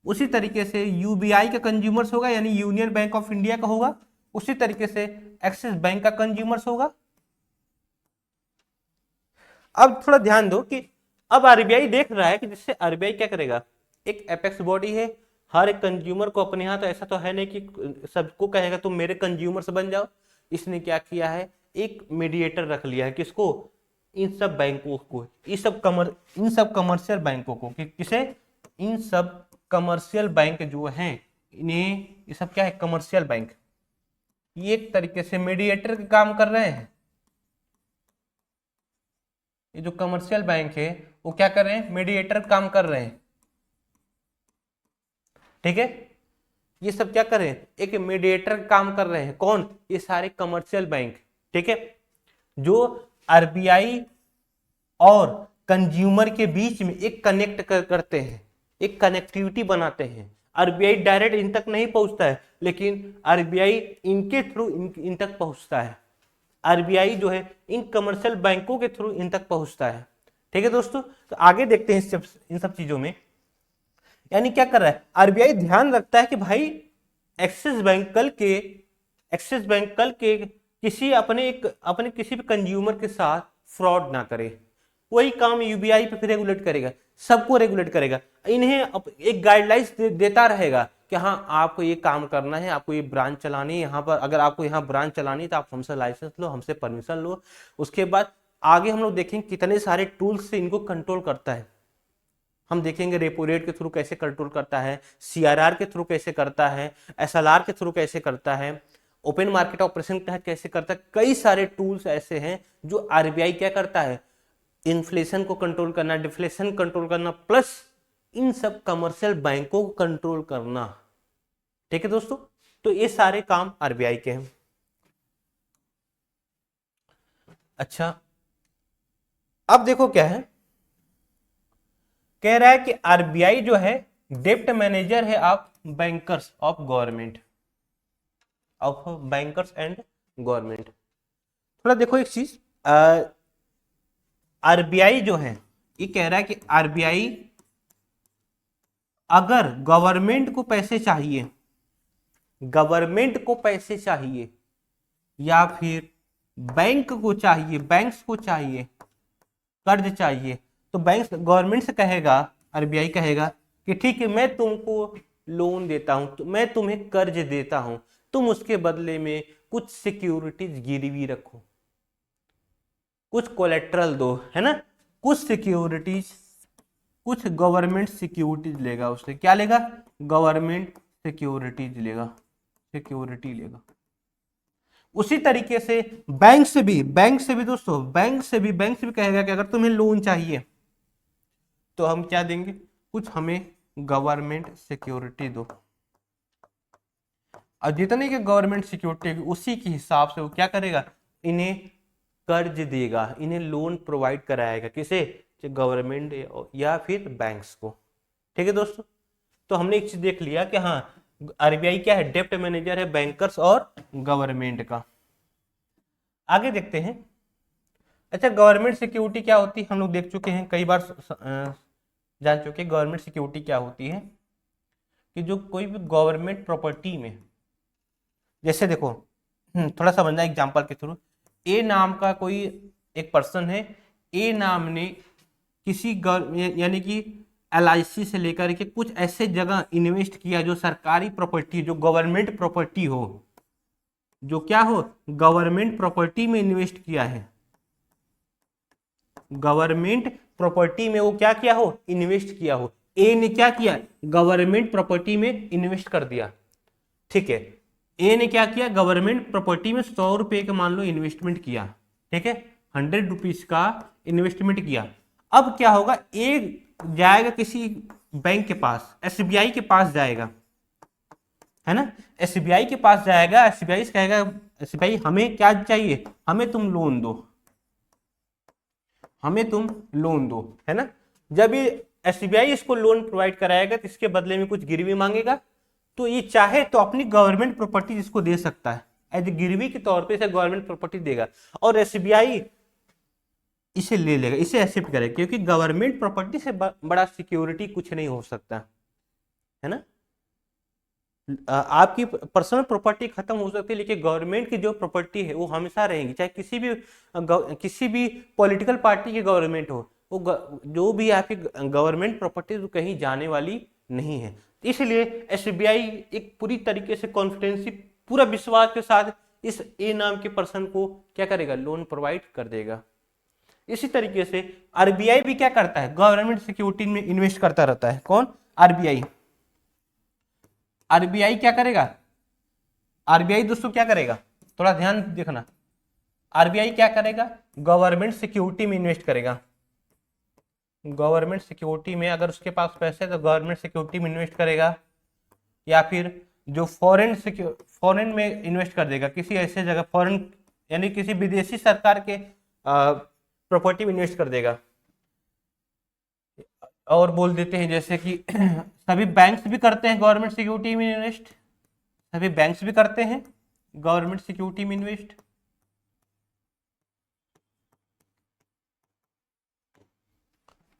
उसी तरीके से यूबीआई का कंज्यूमर्स होगा, यानी यूनियन बैंक ऑफ इंडिया का होगा, उसी तरीके से एक्सिस बैंक का कंज्यूमर्स होगा। अब थोड़ा ध्यान दो कि अब आरबीआई देख रहा है कि जिससे आरबीआई क्या करेगा, एक एपेक्स बॉडी है, हर एक कंज्यूमर को अपने यहाँ, तो ऐसा तो है नहीं कि सबको कहेगा तुम मेरे कंज्यूमर से बन जाओ। इसने क्या किया है, एक मीडिएटर रख लिया है, किसको, इन सब बैंकों को, इन सब कमर्शियल बैंकों को, किसे, इन सब कमर्शियल बैंक जो हैं, इन्हें, ये सब क्या है, कमर्शियल बैंक, ये एक तरीके से मीडिएटर का काम कर रहे हैं। ये जो कमर्शियल बैंक है वो क्या कर रहे हैं, मीडिएटर काम कर रहे हैं, ठीक है। ये सब क्या कर रहे हैं, एक मीडिएटर काम कर रहे हैं, कौन, ये सारे कमर्शियल बैंक, ठीक है, जो आरबीआई और कंज्यूमर के बीच में एक कनेक्ट करते हैं, एक कनेक्टिविटी बनाते हैं। आरबीआई डायरेक्ट इन तक नहीं पहुंचता है, लेकिन आरबीआई इनके थ्रू इन तक पहुंचता है। आरबीआई जो है इन कमर्शियल बैंकों के थ्रू इन तक पहुंचता है, ठीक है दोस्तों। तो आगे देखते हैं इन सब चीजों में, यानी क्या कर रहा है आरबीआई, ध्यान रखता है कि भाई एक्सिस बैंक कल के एक्सिस बैंक कल के किसी अपने किसी भी कंज्यूमर के साथ फ्रॉड ना करे। वही काम यूबीआई पे फिर रेगुलेट करेगा, सबको रेगुलेट करेगा, इन्हें एक गाइडलाइंस देता रहेगा कि हाँ आपको ये काम करना है, आपको ये ब्रांच चलानी है, यहाँ पर अगर आपको यहाँ ब्रांच चलानी है तो आप हमसे लाइसेंस लो, हमसे परमिशन लो। उसके बाद आगे हम लोग देखेंगे कितने सारे टूल्स से इनको कंट्रोल करता है। हम देखेंगे रेपो रेट के थ्रू कैसे कंट्रोल करता है, सीआरआर के थ्रू कैसे करता है, एसएलआर के थ्रू कैसे करता है, ओपन मार्केट ऑपरेशन के तहत कैसे करता है। कई सारे टूल्स ऐसे हैं जो आरबीआई क्या करता है, इन्फ्लेशन को कंट्रोल करना, डिफ्लेशन कंट्रोल करना, प्लस इन सब कमर्शियल बैंकों को कंट्रोल करना। ठीक है दोस्तों, तो ये सारे काम आरबीआई के हैं। अच्छा, अब देखो क्या है, कह रहा है कि आरबीआई जो है डेप्ट मैनेजर है of bankers of government, of bankers and government. थोड़ा देखो एक चीज, आरबीआई जो है ये कह रहा है कि आरबीआई अगर गवर्नमेंट को पैसे चाहिए, गवर्नमेंट को पैसे चाहिए या फिर बैंक को चाहिए, बैंक्स को चाहिए, कर्ज चाहिए, तो बैंक गवर्नमेंट से कहेगा, आरबीआई कहेगा कि ठीक है मैं तुमको लोन देता हूं, तो मैं तुम्हें कर्ज देता हूं, तुम उसके बदले में कुछ सिक्योरिटीज गिरवी रखो, कुछ कोलेट्रल दो, है ना, कुछ सिक्योरिटीज, कुछ गवर्नमेंट सिक्योरिटीज लेगा, उससे क्या लेगा, गवर्नमेंट सिक्योरिटीज लेगा, सिक्योरिटी लेगा। उसी तरीके से बैंक से भी दोस्तों, बैंक से भी कहेगा कि अगर तुम्हें लोन चाहिए तो हम क्या देंगे, कुछ हमें गवर्नमेंट सिक्योरिटी दो, और जितने की गवर्नमेंट सिक्योरिटी उसी के हिसाब से वो क्या करेगा, इन्हें कर्ज देगा, इन्हें लोन प्रोवाइड कराएगा, किसे, गवर्नमेंट या फिर बैंक्स को। ठीक है दोस्तों, तो हमने एक चीज देख लिया कि हाँ आरबीआई क्या है, डेप्ट मैनेजर है बैंकर्स और गवर्नमेंट का। आगे देखते हैं। अच्छा, गवर्नमेंट सिक्योरिटी क्या होती है, हम लोग देख चुके हैं, कई बार जान चुके हैं गवर्नमेंट सिक्योरिटी क्या होती है, कि जो कोई भी गवर्नमेंट प्रॉपर्टी में, जैसे देखो थोड़ा समझना एग्जांपल के थ्रू, ए नाम का कोई एक पर्सन है, ए नाम ने किसी यानी कि एलआईसी से लेकर के कुछ ऐसे जगह इन्वेस्ट किया जो सरकारी प्रॉपर्टी, जो गवर्नमेंट प्रॉपर्टी हो, जो क्या हो, गवर्नमेंट प्रॉपर्टी में इन्वेस्ट किया है, गवर्नमेंट प्रॉपर्टी में वो क्या किया हो, इन्वेस्ट किया हो। ए ने क्या किया, गवर्नमेंट प्रॉपर्टी में इन्वेस्ट कर दिया, ठीक है, ए ने क्या किया, गवर्नमेंट प्रॉपर्टी में 100 रुपए का मान लो इन्वेस्टमेंट किया, ठीक है, 100 रुपीज का इन्वेस्टमेंट किया। अब क्या होगा, ए जाएगा किसी बैंक के पास, एसबीआई के पास जाएगा, है ना, एसबीआई के पास जाएगा, एसबीआई से कहेगा, एसबीआई हमें क्या चाहिए, हमें तुम लोन दो, हमें तुम लोन दो, है ना। जब ये एसबीआई इसको लोन प्रोवाइड कराएगा तो इसके बदले में कुछ गिरवी मांगेगा, तो ये चाहे तो अपनी गवर्नमेंट प्रॉपर्टी इसको दे सकता है, एज गिरवी के तौर पे इसे गवर्नमेंट प्रॉपर्टी देगा, और एसबीआई इसे ले लेगा, इसे एक्सेप्ट करेगा, क्योंकि गवर्नमेंट प्रॉपर्टी से बड़ा सिक्योरिटी कुछ नहीं हो सकता, है ना। आपकी पर्सनल प्रॉपर्टी खत्म हो सकती है, लेकिन गवर्नमेंट की जो प्रॉपर्टी है वो हमेशा रहेगी, चाहे किसी भी पॉलिटिकल पार्टी की गवर्नमेंट हो, वो जो भी आपकी गवर्नमेंट प्रॉपर्टी तो कहीं जाने वाली नहीं है। इसलिए एसबीआई एक पूरी तरीके से कॉन्फिडेंसी, पूरा विश्वास के साथ इस ए नाम के पर्सन को क्या करेगा, लोन प्रोवाइड कर देगा। इसी तरीके से आरबीआई भी क्या करता है, गवर्नमेंट सिक्योरिटी में इन्वेस्ट करता रहता है। कौन, आरबीआई। आरबीआई क्या करेगा, आरबीआई दोस्तों क्या करेगा, थोड़ा ध्यान देखना, आरबीआई क्या करेगा, गवर्नमेंट सिक्योरिटी में इन्वेस्ट करेगा, गवर्नमेंट सिक्योरिटी में, अगर उसके पास पैसे तो गवर्नमेंट सिक्योरिटी में इन्वेस्ट करेगा, या फिर जो फॉरेन में इन्वेस्ट कर देगा, किसी ऐसे जगह फॉरेन यानी किसी विदेशी सरकार के प्रॉपर्टी में इन्वेस्ट कर देगा। और बोल देते हैं जैसे कि सभी बैंक्स भी करते हैं गवर्नमेंट सिक्योरिटी में इन्वेस्ट, सभी बैंक्स भी करते हैं गवर्नमेंट सिक्योरिटी में इन्वेस्ट।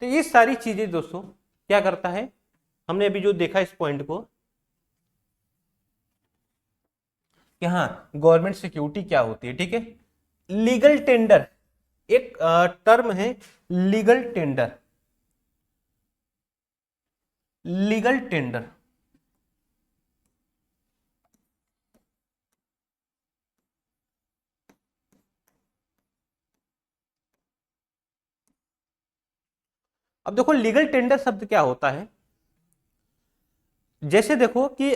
तो ये सारी चीजें दोस्तों क्या करता है, हमने अभी जो देखा इस पॉइंट को, कि हाँ गवर्नमेंट सिक्योरिटी क्या होती है। ठीक है, लीगल टेंडर एक टर्म है, लीगल टेंडर, लीगल टेंडर। अब देखो लीगल टेंडर शब्द क्या होता है। जैसे देखो कि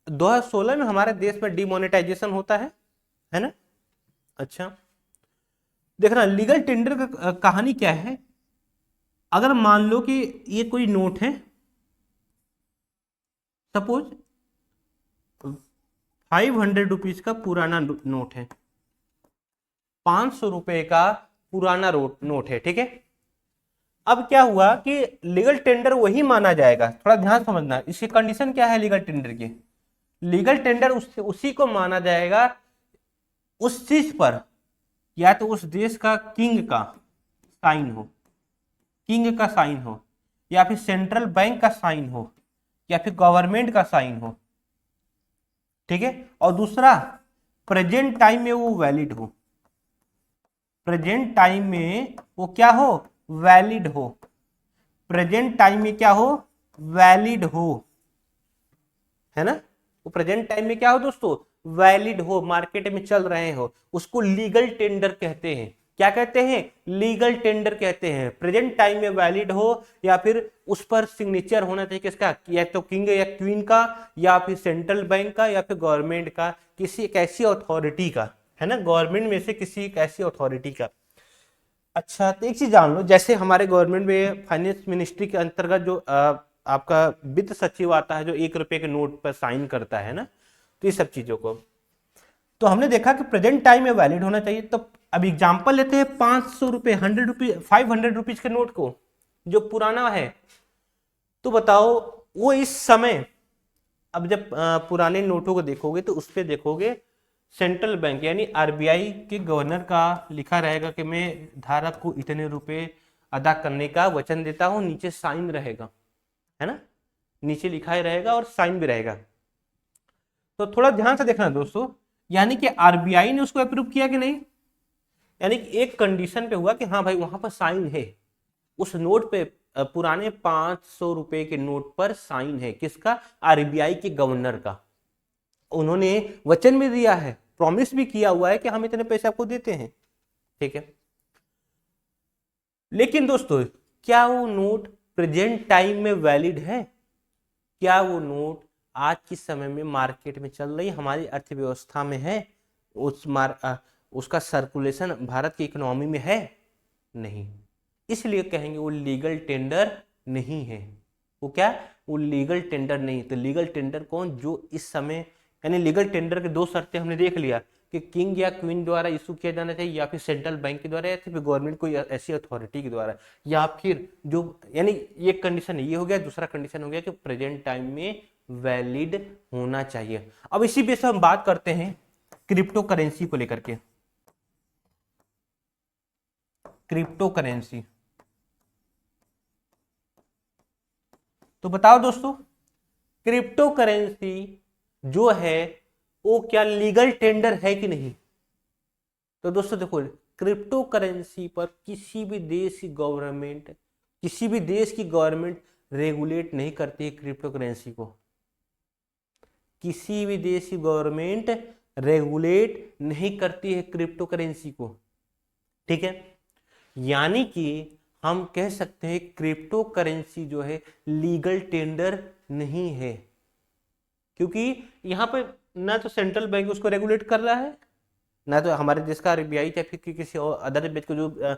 2016 में हमारे देश में डिमोनेटाइजेशन होता है ना। अच्छा, देखना लीगल टेंडर का कहानी क्या है। अगर मान लो कि ये कोई नोट है, सपोज 500 रुपीज का पुराना नोट है, 500 रुपए का पुराना नोट है। ठीक है, अब क्या हुआ कि लीगल टेंडर वही माना जाएगा। थोड़ा ध्यान समझना, इसकी कंडीशन क्या है लीगल टेंडर की। लीगल टेंडर उसी को माना जाएगा उस चीज पर या तो उस देश का किंग का साइन हो, किंग का साइन हो, या फिर सेंट्रल बैंक का साइन हो, या फिर गवर्नमेंट का साइन हो। ठीक है, और दूसरा प्रेजेंट टाइम में वो वैलिड हो, प्रेजेंट टाइम में वो क्या हो, वैलिड हो, प्रेजेंट टाइम में क्या हो, वैलिड हो, है ना। वो प्रेजेंट टाइम में क्या हो दोस्तों, वैलिड हो, मार्केट में चल रहे हो, उसको लीगल टेंडर कहते हैं। क्या कहते हैं, लीगल टेंडर कहते हैं। प्रेजेंट टाइम में वैलिड हो, या फिर उस पर सिग्नेचर होना चाहिए किसका, या तो किंग या क्वीन का, या फिर सेंट्रल बैंक का, या फिर गवर्नमेंट का, किसी एक ऐसी अथॉरिटी का, है ना, गवर्नमेंट में से किसी एक ऐसी अथॉरिटी का। अच्छा, तो एक चीज जान लो, जैसे हमारे गवर्नमेंट में फाइनेंस मिनिस्ट्री के अंतर्गत जो आपका वित्त सचिव आता है, जो 1 रुपए के नोट पर साइन करता है ना, तो ये सब चीजों को तो हमने देखा कि प्रेजेंट टाइम में वैलिड होना चाहिए। तो अब एग्जांपल लेते हैं 500 रुपए, 100 रुपीज, 500 रुपीज के नोट को जो पुराना है। तो बताओ वो इस समय, अब जब पुराने नोटों को देखोगे तो उस पर देखोगे सेंट्रल बैंक यानी आरबीआई के गवर्नर का लिखा रहेगा कि मैं धारक को इतने रुपए अदा करने का वचन देता हूं, नीचे साइन रहेगा, है ना, नीचे लिखा ही रहेगा और साइन भी रहेगा। तो थोड़ा ध्यान से देखना दोस्तों, यानी कि आरबीआई ने उसको अप्रूव किया कि नहीं, यानी कि एक कंडीशन पे हुआ कि हाँ भाई वहां पर साइन है, उस नोट पे पुराने 500 रुपए के नोट पर साइन है, किसका, आरबीआई के गवर्नर का। उन्होंने वचन भी दिया है, प्रॉमिस भी किया हुआ है कि हम इतने पैसे आपको देते हैं। ठीक है, लेकिन दोस्तों क्या वो नोट प्रेजेंट टाइम में वैलिड है, क्या वो नोट आज के समय में मार्केट में चल रही हमारी अर्थव्यवस्था में है, उसका सर्कुलेशन भारत की इकोनॉमी में है, नहीं, इसलिए कहेंगे वो लीगल टेंडर नहीं है। वो क्या, वो लीगल टेंडर नहीं। तो लीगल टेंडर कौन, जो इस समय, यानी लीगल टेंडर के 2 शर्तें हमने देख लिया कि किंग या क्वीन द्वारा इशू किया जाना चाहिए, या फिर सेंट्रल बैंक के द्वारा, या फिर गवर्नमेंट कोई ऐसी अथॉरिटी के द्वारा, या फिर जो, यानी ये कंडीशन ये हो गया। दूसरा कंडीशन हो गया कि प्रेजेंट टाइम में वैलिड होना चाहिए। अब इसी बेस पर हम बात करते हैं क्रिप्टो करेंसी को लेकर के। क्रिप्टो करेंसी, तो बताओ दोस्तों क्रिप्टो करेंसी जो है वो क्या लीगल टेंडर है कि नहीं। तो दोस्तों देखो, क्रिप्टो करेंसी पर किसी भी देश की गवर्नमेंट, किसी भी देश की गवर्नमेंट रेगुलेट नहीं करती है क्रिप्टो करेंसी को। किसी भी देश की गवर्नमेंट रेगुलेट नहीं करती है क्रिप्टो करेंसी को। ठीक है, यानी कि हम कह सकते हैं क्रिप्टो करेंसी जो है लीगल टेंडर नहीं है, क्योंकि यहां पर ना तो सेंट्रल बैंक उसको रेगुलेट कर रहा है, ना तो हमारे देश का आरबीआई या फिर किसी और अदर देश को, जो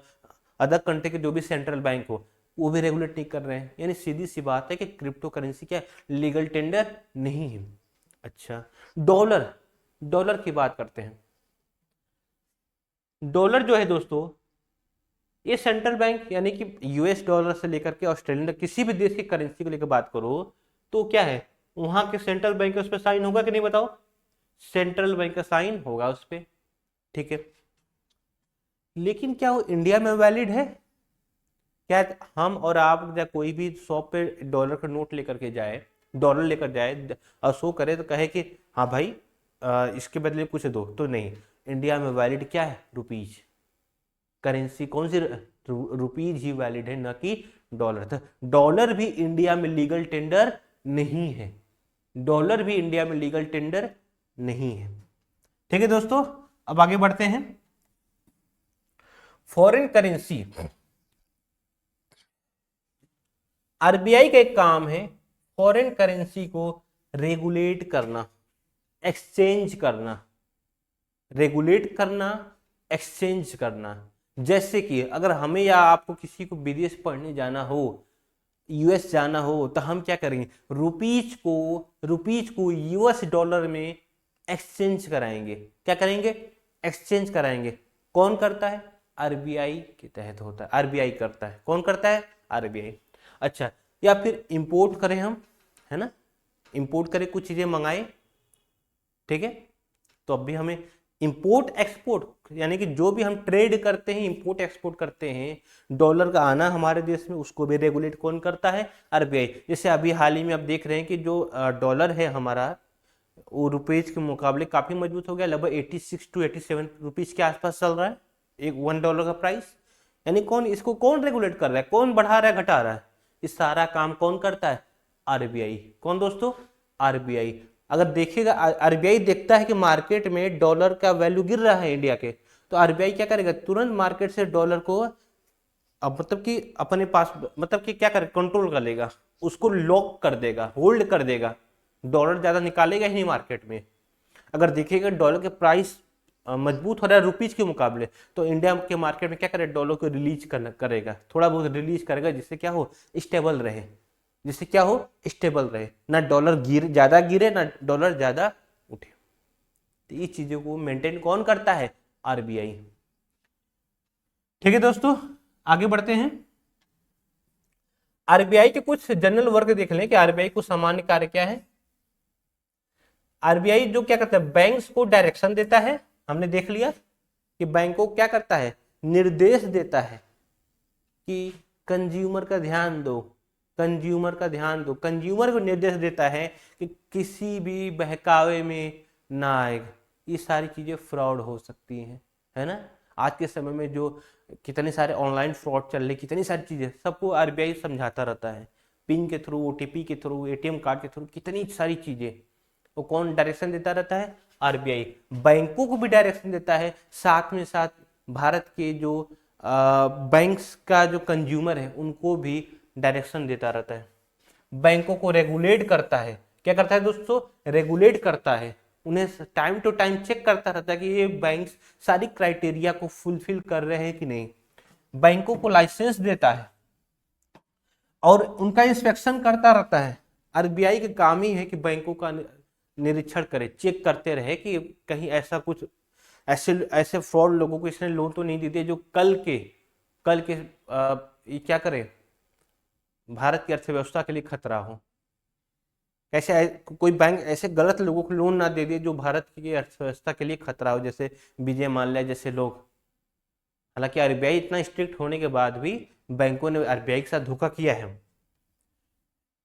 अदर कंट्री के जो भी सेंट्रल बैंक हो, वो भी रेगुलेट नहीं कर रहे हैं। यानी सीधी सी बात है कि क्रिप्टो करेंसी क्या लीगल टेंडर नहीं है। अच्छा, डॉलर, डॉलर की बात करते हैं। डॉलर जो है दोस्तों, ये सेंट्रल बैंक यानी कि यूएस डॉलर से लेकर के ऑस्ट्रेलियन, किसी भी देश की करेंसी को लेकर बात करो तो क्या है, वहां के सेंट्रल बैंक उस पर साइन होगा कि नहीं बताओ, सेंट्रल बैंक का साइन होगा उस पर। ठीक है, लेकिन क्या वो इंडिया में वैलिड है, क्या हम और आप या कोई भी शॉप पे डॉलर का नोट लेकर के जाए, डॉलर लेकर जाए और शो करे तो कहे कि हाँ भाई इसके बदले कुछ दो, तो नहीं, इंडिया में वैलिड क्या है, रुपीज। करेंसी कौन सी, रुपीज ही वैलिड है, न कि डॉलर। तो डॉलर भी इंडिया में लीगल टेंडर नहीं है, डॉलर भी इंडिया में लीगल टेंडर नहीं है। ठीक है दोस्तों, अब आगे बढ़ते हैं। फॉरेन करेंसी, आरबीआई का एक काम है फॉरेन करेंसी को रेगुलेट करना, एक्सचेंज करना, रेगुलेट करना, एक्सचेंज करना। जैसे कि अगर हमें या आपको किसी को विदेश पढ़ने जाना हो, यूएस जाना हो, तो हम क्या करेंगे, रुपीज को यूएस डॉलर में एक्सचेंज कराएंगे। क्या करेंगे, एक्सचेंज कराएंगे। कौन करता है, आरबीआई के तहत होता है, आरबीआई करता है। कौन करता है, आरबीआई। अच्छा, या फिर इंपोर्ट करें हम, है ना, इंपोर्ट करें, कुछ चीजें मंगाए, ठीक है, तो अब भी हमें इंपोर्ट एक्सपोर्ट, यानी कि जो भी हम ट्रेड करते हैं, इंपोर्ट एक्सपोर्ट करते हैं, डॉलर का आना हमारे देश में, उसको भी रेगुलेट कौन करता है, आरबीआई। जैसे अभी हाल ही में आप देख रहे हैं कि जो डॉलर है हमारा, वो रुपीज के मुकाबले काफी मजबूत हो गया, लगभग 86 to 87 रुपीज के आसपास चल रहा है एक $1 का प्राइस। यानी कौन, इसको कौन रेगुलेट कर रहा है, कौन बढ़ा रहा है, घटा रहा है, इस सारा काम कौन करता है, आरबीआई। कौन दोस्तों, आरबीआई। अगर देखिएगा, आरबीआई देखता है कि मार्केट में डॉलर का वैल्यू गिर रहा है इंडिया के, तो आरबीआई क्या करेगा, तुरंत मार्केट से डॉलर को अब मतलब कि अपने पास, मतलब कि क्या करेगा, कंट्रोल कर लेगा, उसको लॉक कर देगा, होल्ड कर देगा, डॉलर ज्यादा निकालेगा ही नहीं मार्केट में। अगर देखिएगा डॉलर के प्राइस मजबूत हो रहा है रुपीज के मुकाबले, तो इंडिया के मार्केट में क्या करेगा, डॉलर को रिलीज करेगा, थोड़ा बहुत रिलीज करेगा, जिससे क्या हो, स्टेबल रहे, जिससे क्या हो, स्टेबल रहे, ना डॉलर ज्यादा गिरे, ना डॉलर ज्यादा उठे। तो इस चीजों को मेंटेन कौन करता है, आरबीआई। ठीक है दोस्तों, आगे बढ़ते हैं। आरबीआई के कुछ जनरल वर्क देख लें कि आरबीआई को सामान्य कार्य क्या है। आरबीआई जो क्या करता है, बैंक्स को डायरेक्शन देता है, हमने देख लिया कि बैंक को क्या करता है, निर्देश देता है कि कंज्यूमर का ध्यान दो, कंज्यूमर का ध्यान दो, कंज्यूमर को निर्देश देता है कि किसी भी बहकावे में ना आए। ये सारी चीजें फ्रॉड हो सकती हैं, है ना। आज के समय में जो कितने सारे ऑनलाइन फ्रॉड चल रहे, कितनी सारी चीजें, सबको आरबीआई समझाता रहता है, पिन के थ्रू, ओटीपी के थ्रू, एटीएम कार्ड के थ्रू, कितनी सारी चीजें, वो कौन डायरेक्शन देता रहता है, आरबीआई। बैंकों को भी डायरेक्शन देता है, साथ में साथ भारत के जो बैंक्स का जो कंज्यूमर है उनको भी डायरेक्शन देता रहता है। बैंकों को रेगुलेट करता है, क्या करता है दोस्तों, रेगुलेट करता है, उन्हें टाइम टू टाइम चेक करता रहता है कि ये बैंक्स सारी क्राइटेरिया को फुलफिल कर रहे हैं कि नहीं। बैंकों को लाइसेंस देता है और उनका इंस्पेक्शन करता रहता है। आरबीआई का काम ही है कि बैंकों का निरीक्षण करे, चेक करते रहे कि कहीं ऐसा कुछ, ऐसे ऐसे फ्रॉड लोगों को इसने लोन तो नहीं दी थी जो कल के ये क्या करे, भारत की अर्थव्यवस्था के लिए खतरा हो। कैसे कोई बैंक ऐसे गलत लोगों को लोन ना दे दे जो भारत की अर्थव्यवस्था के लिए खतरा हो, जैसे विजय माल्या जैसे लोग। हालांकि आरबीआई इतना स्ट्रिक्ट होने के बाद भी बैंकों ने आरबीआई के साथ धोखा किया है।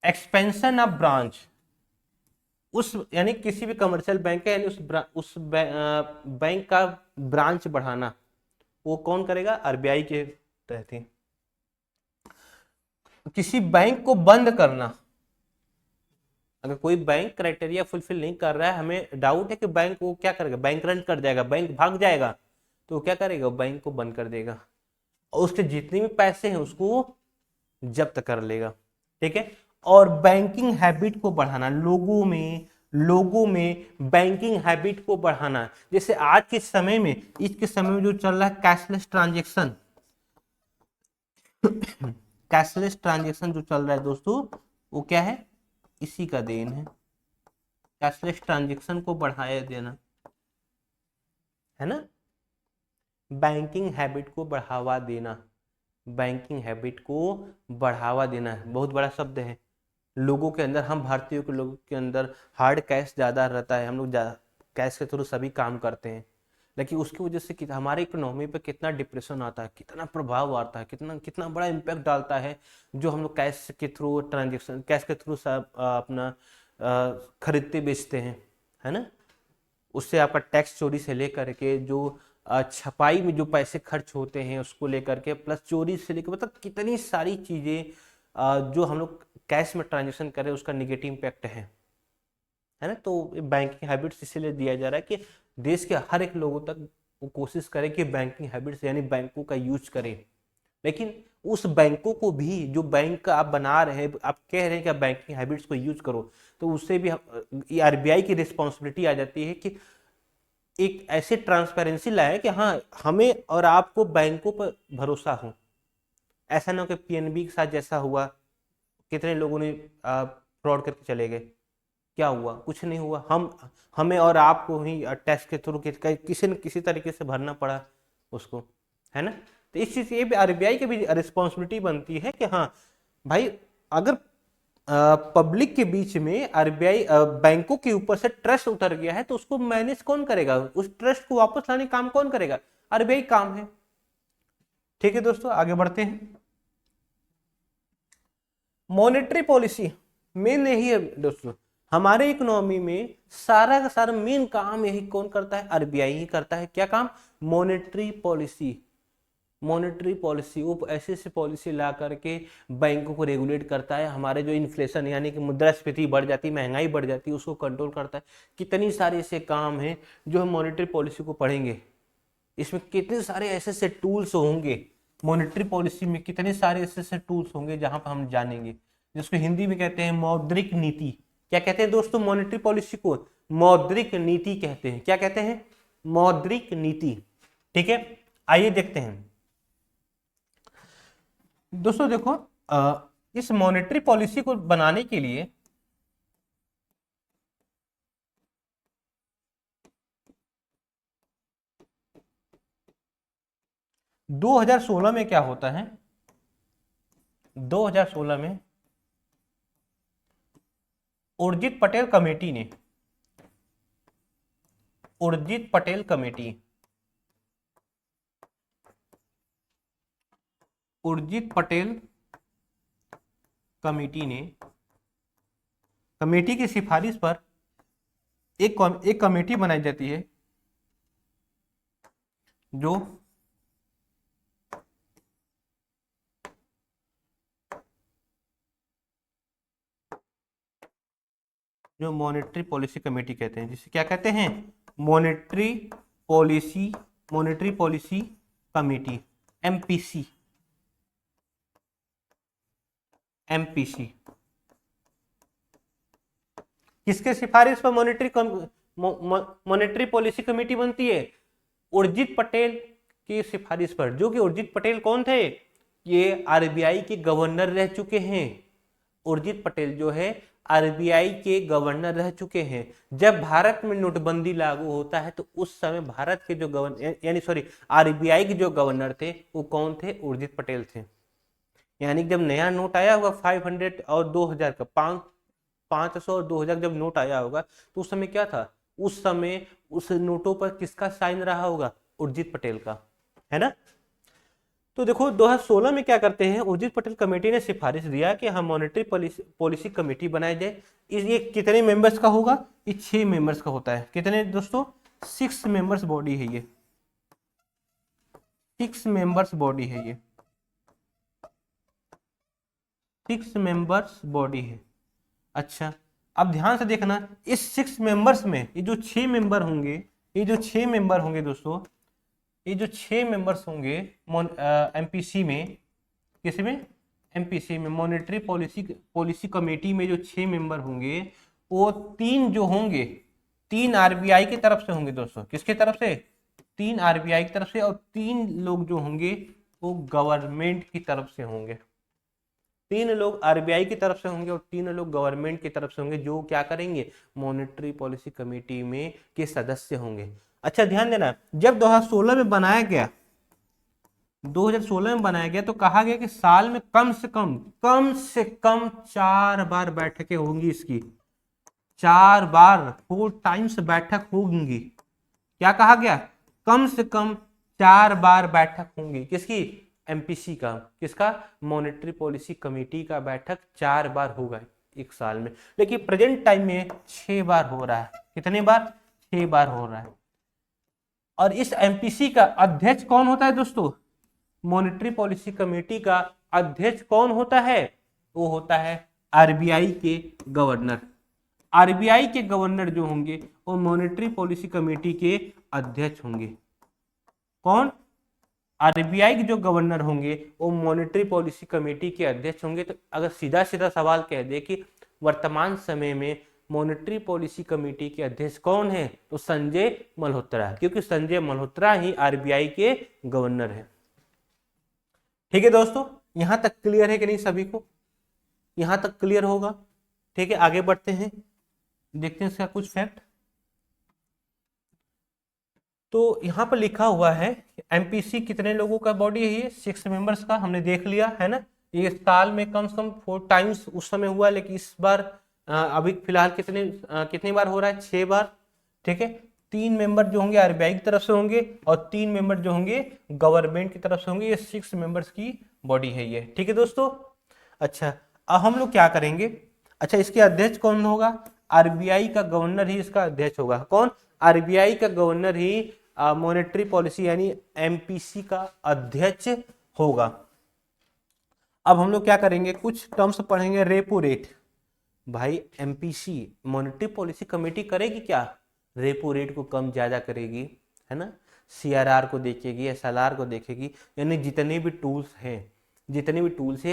एक्सपेंशन ऑफ ब्रांच, उस यानी किसी भी कमर्शियल बैंक है, यानी उस बैंक का ब्रांच बढ़ाना, वो कौन करेगा, आरबीआई के तहत ही। किसी बैंक को बंद करना, अगर कोई बैंक क्राइटेरिया फुलफिल नहीं कर रहा है, हमें डाउट है कि बैंक वो क्या करेगा, बैंक रन कर जाएगा, बैंक भाग जाएगा, तो वो क्या करेगा, बैंक को बंद कर देगा और उसके जितने भी पैसे हैं उसको जब्त कर लेगा। ठीक है। और बैंकिंग हैबिट को बढ़ाना, लोगों में बैंकिंग हैबिट को बढ़ाना। जैसे आज के समय में, इसके समय में जो चल रहा है कैशलेस ट्रांजेक्शन, कैशलेस ट्रांजेक्शन जो चल रहा है दोस्तों, वो क्या है, इसी का देन है। कैशलेस ट्रांजेक्शन को बढ़ाया देना, है ना, बैंकिंग हैबिट को बढ़ावा देना, बैंकिंग हैबिट को बढ़ावा देना है, बहुत बड़ा शब्द है। लोगों के अंदर, हम भारतीयों के लोगों के अंदर हार्ड कैश ज्यादा रहता है, हम लोग कैश के थ्रू सभी काम करते हैं, लेकिन उसकी वजह से हमारे इकोनॉमी पे कितना डिप्रेशन आता है, कितना प्रभाव आता है, कितना कितना बड़ा इम्पैक्ट डालता है जो हम लोग कैश के थ्रू ट्रांजेक्शन, कैश के थ्रू सब अपना खरीदते बेचते हैं, है ना। उससे आपका टैक्स चोरी से लेकर के जो छपाई में जो पैसे खर्च होते हैं उसको लेकर के, प्लस चोरी से लेकर मतलब कितनी सारी चीजें जो हम लोग कैश में ट्रांजेक्शन करें उसका निगेटिव इम्पैक्ट है ना। तो बैंकिंग हैबिट्स इसीलिए दिया जा रहा है कि देश के हर एक लोगों तक वो कोशिश करें कि बैंकिंग हैबिट्स यानी बैंकों का यूज करें। लेकिन उस बैंकों को भी, जो बैंक आप बना रहे हैं, आप कह रहे हैं कि आप बैंकिंग हैबिट्स को यूज करो, तो उससे भी आरबीआई की रिस्पॉन्सिबिलिटी आ जाती है कि एक ऐसी ट्रांसपेरेंसी लाए कि हाँ हमें और आपको बैंकों पर भरोसा हो। ऐसा ना हो कि पीएनबी के साथ जैसा हुआ, कितने लोगों ने फ्रॉड करके चले गए, क्या हुआ? कुछ नहीं हुआ। हमें और आपको ही टैक्स के थ्रू किसी न किसी तरीके से भरना पड़ा उसको, है ना। तो इस चीज ये भी आरबीआई की भी रिस्पॉन्सिबिलिटी बनती है कि हाँ भाई, अगर पब्लिक के बीच में आरबीआई बैंकों के ऊपर से ट्रस्ट उतर गया है तो उसको मैनेज कौन करेगा? उस ट्रस्ट को वापस लाने का काम कौन करेगा? आरबीआई काम है। ठीक है दोस्तों, आगे बढ़ते हैं। मॉनेटरी पॉलिसी मेन यही है दोस्तों, हमारे इकोनॉमी में सारा का सारा मेन काम यही कौन करता है? आरबीआई ही करता है। क्या काम? Monetary policy. मॉनेटरी पॉलिसी वो ऐसे ऐसे पॉलिसी ला करके बैंकों को रेगुलेट करता है। हमारे जो इन्फ्लेशन यानी कि मुद्रास्फीति बढ़ जाती है, महंगाई बढ़ जाती है, उसको कंट्रोल करता है। कितनी सारे ऐसे काम हैं जो हम मॉनेटरी पॉलिसी को पढ़ेंगे, इसमें कितने सारे ऐसे ऐसे टूल्स होंगे। मॉनेटरी पॉलिसी में कितने सारे ऐसे ऐसे टूल्स होंगे जहां पर हम जानेंगे, जिसको हिंदी में कहते हैं मौद्रिक नीति। क्या कहते हैं दोस्तों मॉनेटरी पॉलिसी को? मौद्रिक नीति कहते हैं। क्या कहते हैं? मौद्रिक नीति। ठीक है, आइए देखते हैं दोस्तों। देखो इस मॉनेटरी पॉलिसी को बनाने के लिए 2016 में क्या होता है? 2016 में उर्जित पटेल कमेटी ने, उर्जित पटेल कमेटी, उर्जित पटेल कमेटी ने, कमेटी की सिफारिश पर एक कमेटी बनाई जाती है जो मॉनेटरी पॉलिसी कमेटी कहते हैं, जिसे क्या कहते हैं? Monetary policy, monetary policy committee, MPC, MPC. किसके सिफारिश पर मॉनेटरी पॉलिसी कमेटी बनती है? उर्जित पटेल की सिफारिश पर। जो कि उर्जित पटेल कौन थे? ये आरबीआई के गवर्नर रह चुके हैं। उर्जित पटेल जो है आरबीआई के गवर्नर रह चुके हैं। जब भारत में नोटबंदी लागू होता है तो उस समय भारत के जो गवर्नर यानी सॉरी आरबीआई के जो गवर्नर थे वो कौन थे? उर्जित पटेल थे। यानी जब नया नोट आया होगा 500 और 2000 का, 500 और 2000 जब नोट आया होगा तो उस समय क्या था? उस समय उस नोटों पर किसका साइन रहा होगा? उर्जित पटेल का, है ना। तो देखो 2016 में क्या करते हैं, उर्जित पटेल कमेटी ने सिफारिश दिया कि हम मॉनेटरी पॉलिसी कमेटी बनाई जाए। ये कितने मेंबर्स का होगा? ये 6 मेंबर्स का होता है। कितने दोस्तों? 6 मेंबर्स बॉडी है ये, 6 मेंबर्स बॉडी है ये, 6 मेंबर्स बॉडी है। अच्छा, अब ध्यान से देखना, इस 6 मेंबर्स में ये जो 6 मेंबर होंगे, ये जो 6 मेंबर होंगे दोस्तों, ये जो 6 मेंबर्स होंगे एमपीसी में, किसमें? एमपीसी में, मॉनेटरी पॉलिसी कमेटी में जो 6 मेंबर होंगे वो 3 जो होंगे, 3 आरबीआई की तरफ से होंगे दोस्तों। किसकी तरफ से? 3 आरबीआई की तरफ से, और 3 लोग जो होंगे वो गवर्नमेंट की तरफ से होंगे। 3 लोग आरबीआई की तरफ से होंगे और 3 लोग गवर्नमेंट की तरफ से होंगे, जो क्या करेंगे? मॉनेटरी पॉलिसी कमेटी में के सदस्य होंगे। अच्छा ध्यान देना, जब 2016 में बनाया गया, 2016 में बनाया गया तो कहा गया कि साल में कम से कम 4 बार बैठकें होंगी इसकी, 4 बार, 4 टाइम्स बैठक होंगी। क्या कहा गया? कम से कम 4 बार बैठक होंगी। किसकी? एमपीसी का। किसका? मॉनेटरी पॉलिसी कमेटी का बैठक 4 बार होगा एक साल में। लेकिन प्रेजेंट टाइम में 6 बार हो रहा है। कितने बार? 6 बार हो रहा है। और इस एमपीसी का अध्यक्ष कौन होता है दोस्तों? मॉनेटरी पॉलिसी कमेटी का अध्यक्ष कौन होता है? वो होता है आरबीआई के गवर्नर। आरबीआई के गवर्नर जो होंगे वो मॉनेटरी पॉलिसी कमेटी के अध्यक्ष होंगे। कौन? आरबीआई के जो गवर्नर होंगे वो मॉनेटरी पॉलिसी कमेटी के अध्यक्ष होंगे। तो अगर सीधा सीधा सवाल कह दे कि वर्तमान समय में मॉनेटरी पॉलिसी कमेटी के अध्यक्ष कौन है, तो संजय मल्होत्रा, क्योंकि संजय मल्होत्रा ही आरबीआई के गवर्नर है। ठीक है दोस्तों, यहां तक क्लियर है कि नहीं सभी को? यहां तक क्लियर होगा। ठीक है, आगे बढ़ते हैं, देखते हैं इसका कुछ फैक्ट। तो यहाँ पर लिखा हुआ है एमपीसी कितने लोगों का बॉडी है? ये 6 मेंबर्स का हमने देख लिया है ना। ये साल में कम से कम 4 टाइम्स उस समय हुआ, लेकिन इस बार अभी फिलहाल कितनी बार हो रहा है? 6 बार। ठीक है, 3 मेंबर जो होंगे आरबीआई की तरफ से होंगे और 3 मेंबर जो होंगे गवर्नमेंट की तरफ से होंगे। ये 6 मेंबर्स की बॉडी है ये। ठीक है दोस्तों, अच्छा अब हम लोग क्या करेंगे? अच्छा, इसके अध्यक्ष कौन होगा? आरबीआई का गवर्नर ही इसका अध्यक्ष होगा। कौन? आरबीआई का गवर्नर ही मॉनेटरी पॉलिसी यानी एमपीसी का अध्यक्ष होगा। अब हम लोग क्या करेंगे? कुछ टर्म्स पढ़ेंगे। रेपो रेट, भाई एमपीसी मॉनेटरी पॉलिसी कमेटी करेगी क्या? रेपो रेट को कम ज्यादा करेगी, है ना। सीआरआर को देखेगी, एसएलआर को देखेगी, यानी जितने भी टूल्स है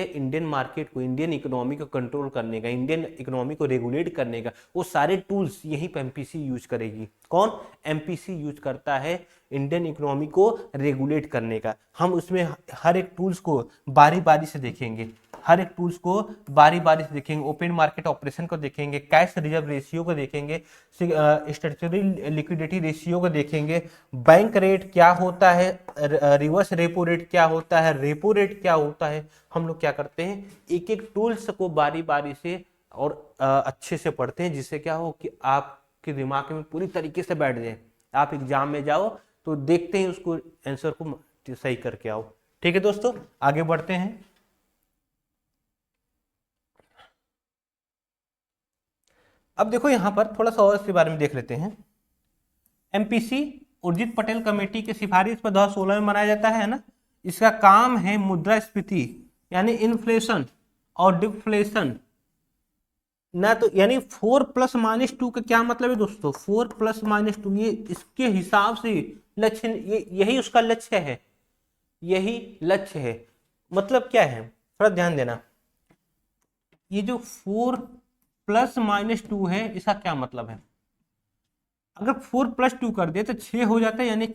इंडियन मार्केट को, इंडियन इकोनॉमी को कंट्रोल करने का, इंडियन इकोनॉमी को रेगुलेट करने का, वो सारे टूल्स यहीं पे एमपीसी यूज करेगी। कौन? एमपीसी यूज करता है इंडियन इकोनॉमी को रेगुलेट करने का। हम उसमें हर एक टूल्स को बारी बारी से देखेंगे, ओपन मार्केट ऑपरेशन को देखेंगे, कैश रिजर्व रेशियो को देखेंगे, स्टैट्यूटरी लिक्विडिटी रेशियो को देखेंगे, बैंक रेट क्या होता है, रिवर्स रेपो रेट क्या होता है, रेपो रेट क्या होता है। हम लोग क्या करते हैं? एक एक टूल्स को बारी बारी से और अच्छे से पढ़ते हैं, जिससे क्या हो कि आपके दिमाग में पूरी तरीके से बैठ जाए। आप एग्जाम में जाओ तो देखते ही उसको आंसर को सही करके आओ। ठीक है दोस्तों, आगे बढ़ते हैं। अब देखो यहां पर थोड़ा सा और इसके बारे में देख लेते हैं। एमपीसी उर्जित पटेल कमेटी की सिफारिश पर 2016 में बनाया जाता है ना। इसका काम है मुद्रास्फीति यानी इन्फ्लेशन और डिफ्लेशन ना। तो यानी 4+-2 का क्या मतलब है दोस्तों? 4+-2 ये इसके हिसाब से लक्ष्य, यही उसका लक्ष्य है, यही लक्ष्य है। मतलब क्या है, थोड़ा ध्यान देना। ये जो 4+-2 है, इसका क्या मतलब है? अगर 4+2 कर दे तो 6 हो जाता है, यानी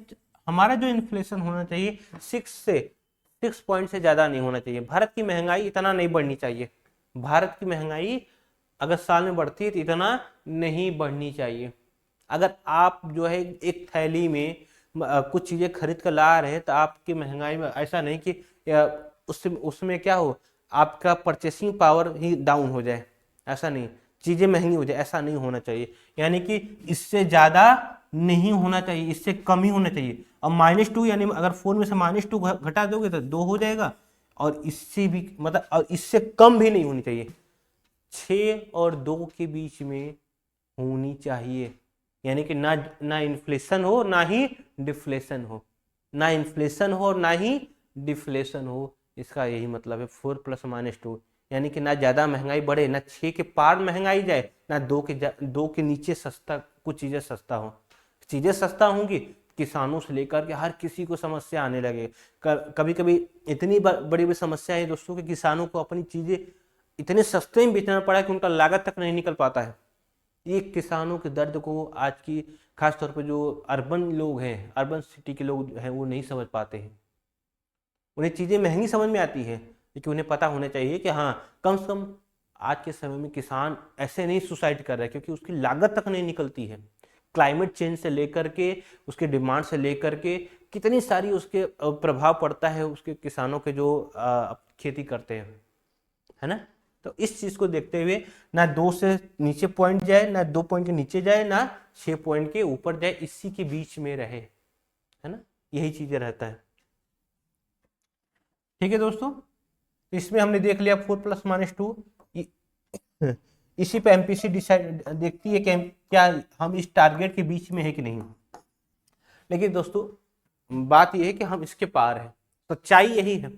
हमारा जो इन्फ्लेशन होना चाहिए 6 पॉइंट से ज्यादा नहीं होना चाहिए। भारत की महंगाई इतना नहीं बढ़नी चाहिए। भारत की महंगाई अगर साल में बढ़ती है तो इतना नहीं बढ़नी चाहिए। अगर आप जो है एक थैली में कुछ चीजें खरीद कर ला रहे हैं तो आपकी महंगाई में ऐसा नहीं कि उसमें क्या हो, आपका परचेसिंग पावर ही डाउन हो जाए, ऐसा नहीं, चीजें महंगी हो जाए, ऐसा नहीं होना चाहिए। यानी कि इससे ज्यादा नहीं होना चाहिए, इससे कम ही होना चाहिए। और -2 यानी अगर 4 में से -2 घटा दोगे तो 2 हो जाएगा, और इससे भी मतलब और इससे कम भी नहीं होनी चाहिए। 6 और 2 के बीच में होनी चाहिए, यानी कि ना इन्फ्लेशन हो ना ही डिफ्लेशन हो, ना इन्फ्लेशन हो ना ही डिफ्लेशन हो। इसका यही मतलब है 4+-2, यानी कि ना ज्यादा महंगाई बढ़े, ना 6 के पार महंगाई जाए, ना 2 के नीचे सस्ता, कुछ चीजें सस्ता हो। चीजें सस्ता होंगी, किसानों से लेकर के हर किसी को समस्या आने लगे। कभी कभी इतनी बड़ी समस्या है दोस्तों कि किसानों को अपनी चीजें इतने सस्ते में बेचना पड़ा कि उनका लागत तक नहीं निकल पाता है। ये किसानों के दर्द को आज की खास तौर पर जो अर्बन लोग हैं, अर्बन सिटी के लोग हैं, वो नहीं समझ पाते हैं। उन्हें चीजें महंगी समझ में आती है, लेकिन उन्हें पता होना चाहिए कि हाँ, कम से कम आज के समय में किसान ऐसे नहीं सुसाइड कर रहा है क्योंकि उसकी लागत तक नहीं निकलती है। क्लाइमेट चेंज से लेकर के उसके डिमांड से लेकर के कितनी सारी उसके प्रभाव पड़ता है उसके किसानों के जो खेती करते हैं, है ना। तो इस चीज को देखते हुए ना 2 से नीचे पॉइंट जाए, ना 2 पॉइंट के नीचे जाए, ना 6 पॉइंट के ऊपर जाए, इसी के बीच में रहे, है ना। यही चीजें रहता है। ठीक है दोस्तों, इसमें हमने देख लिया 4+-2 इसी पे एमपीसी डिसाइड देखती है कि क्या हम इस टारगेट के बीच में है कि नहीं। लेकिन दोस्तों बात यह है कि हम इसके पार हैं। सच्चाई यही है,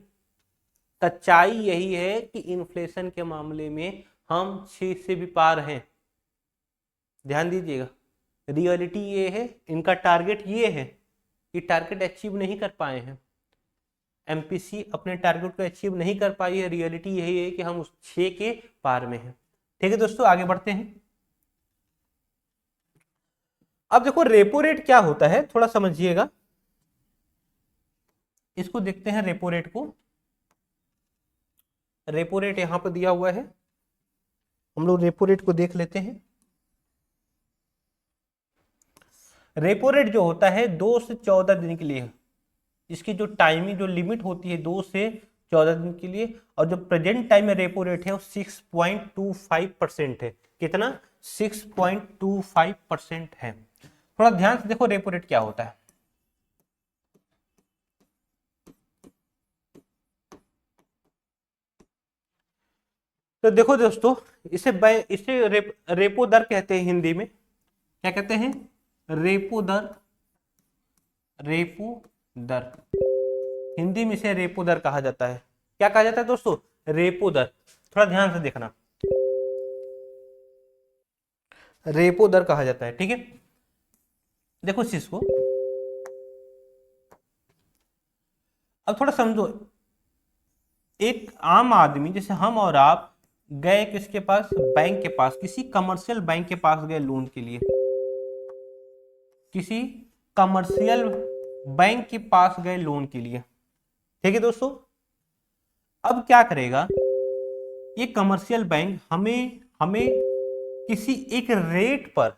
सच्चाई यही है कि इन्फ्लेशन के मामले में हम 6 से भी पार हैं। ध्यान दीजिएगा, रियलिटी ये है, इनका टारगेट ये है कि टारगेट अचीव नहीं कर पाए हैं, एमपीसी अपने टारगेट को अचीव नहीं कर पाई है। रियलिटी यही है कि हम उस 6 के पार में हैं। ठीक है दोस्तों, आगे बढ़ते हैं। अब देखो रेपो रेट क्या होता है, थोड़ा समझिएगा। इसको देखते हैं रेपो रेट को। रेपो रेट यहां पर दिया हुआ है, हम लोग रेपो रेट को देख लेते हैं। रेपो रेट जो होता है 2 से 14 दिन के लिए, इसकी जो टाइमिंग जो लिमिट होती है 2 से 14 दिन के लिए, और जो प्रेजेंट टाइम में रेपो रेट है वो 6.25% है। कितना? 6.25% है। थोड़ा ध्यान से देखो रेपो रेट क्या होता है। तो देखो दोस्तों, इसे रेपो दर कहते हैं। हिंदी में क्या कहते हैं? रेपो दर। रेपो दर हिंदी में इसे रेपो दर कहा जाता है। क्या कहा जाता है दोस्तों? रेपो दर। थोड़ा ध्यान से देखना, रेपो दर कहा जाता है। ठीक है, देखो इस चीज को अब थोड़ा समझो। एक आम आदमी जैसे हम और आप गए किसके पास? बैंक के पास, किसी कमर्शियल बैंक के पास गए लोन के लिए। किसी कमर्शियल बैंक के पास गए लोन के लिए। ठीक है दोस्तों, अब क्या करेगा ये कमर्शियल बैंक? हमें हमें किसी एक रेट पर,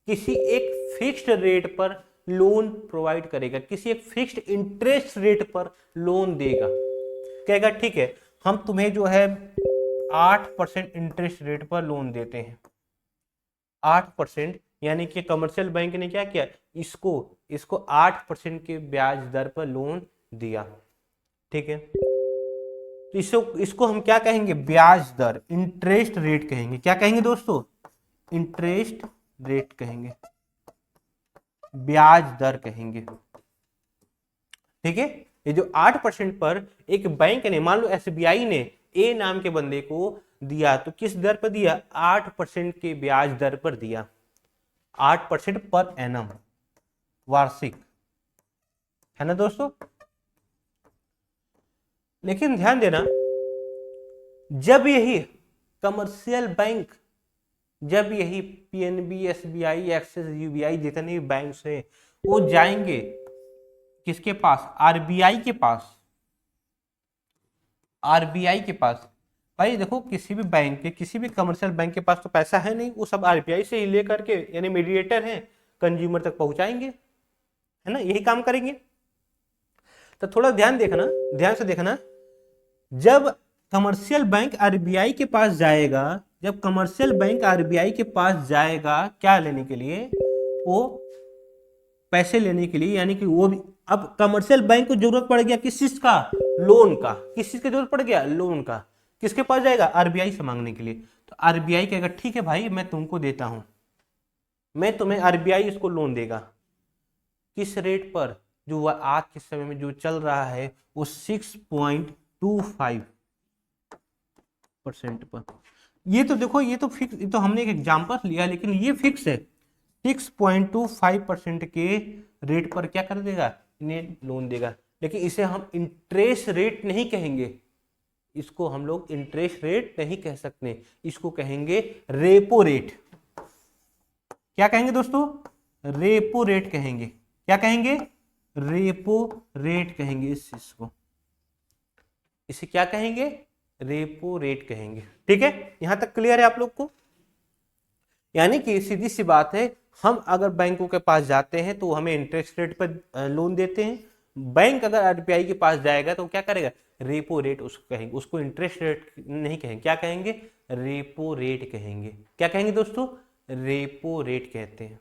किसी एक फिक्स्ड रेट पर लोन प्रोवाइड करेगा, किसी एक फिक्स्ड इंटरेस्ट रेट पर लोन देगा। कहेगा ठीक है, हम तुम्हें जो है 8% इंटरेस्ट रेट पर लोन देते हैं। 8%, यानी कि कमर्शियल बैंक ने क्या किया, इसको 8% के ब्याज दर पर लोन दिया। ठीक है, तो इसको हम क्या कहेंगे? ब्याज दर, इंटरेस्ट रेट कहेंगे। क्या कहेंगे दोस्तों? इंटरेस्ट रेट कहेंगे, ब्याज दर कहेंगे। ठीक है, ये जो 8% पर एक बैंक ने, मान लो एसबीआई ने ए नाम के बंदे को दिया, तो किस दर पर दिया? 8% के ब्याज दर पर दिया। 8% पर एनम, वार्षिक, है ना दोस्तों। लेकिन ध्यान देना, जब यही कमर्शियल बैंक, जब यही पीएनबी, एसबीआई, एक्सिस, यूबीआई जितने भी बैंक हैं वो जाएंगे किसके पास? आरबीआई के पास। आरबीआई के पास। भाई देखो, किसी भी बैंक के, किसी भी कमर्शियल बैंक के पास तो पैसा है नहीं, वो सब आरबीआई से ही लेकर के, यानी मीडिएटर हैं, कंज्यूमर तक पहुंचाएंगे, है ना, यही काम करेंगे। तो थोड़ा ध्यान देखना, ध्यान से देखना, जब कमर्शियल बैंक आरबीआई के पास जाएगा, जब कमर्शियल बैंक आरबीआई के पास जाएगा क्या लेने के लिए? वो पैसे लेने के लिए, यानी कि वो भी, अब कमर्शियल बैंक को जरूरत पड़ गया किस चीज का? लोन का। किस चीज की जरूरत पड़ गया? लोन का। किसके पास जाएगा? आरबीआई से मांगने के लिए। तो आरबीआई कहेगा ठीक है भाई, मैं तुमको देता हूं, मैं तुम्हें, आरबीआई इसको लोन देगा। किस रेट पर? जो वह आज के समय में जो चल रहा है वो 6.25% पर। ये तो देखो, ये तो फिक्स, ये तो हमने एक एग्जांपल लिया, लेकिन ये फिक्स है। 6.25% के रेट पर क्या कर देगा? इन्हें लोन देगा। लेकिन इसे हम इंटरेस्ट रेट नहीं कहेंगे, इसको हम लोग इंटरेस्ट रेट नहीं कह सकते, इसको कहेंगे रेपो रेट। क्या कहेंगे दोस्तों? रेपो रेट कहेंगे। क्या कहेंगे? रेपो रेट कहेंगे इस चीज को। इसे क्या कहेंगे? रेपो रेट कहेंगे। ठीक है, यहां तक क्लियर है आप लोग को? यानी कि सीधी सी बात है, हम अगर बैंकों के पास जाते हैं तो हमें इंटरेस्ट रेट पर लोन देते हैं। बैंक अगर आरबीआई के पास जाएगा तो क्या करेगा? रेपो रेट उसको कहेंगे, उसको इंटरेस्ट रेट नहीं कहेंगे। क्या कहेंगे? रेपो रेट कहेंगे। क्या कहेंगे दोस्तों? रेपो रेट कहते हैं।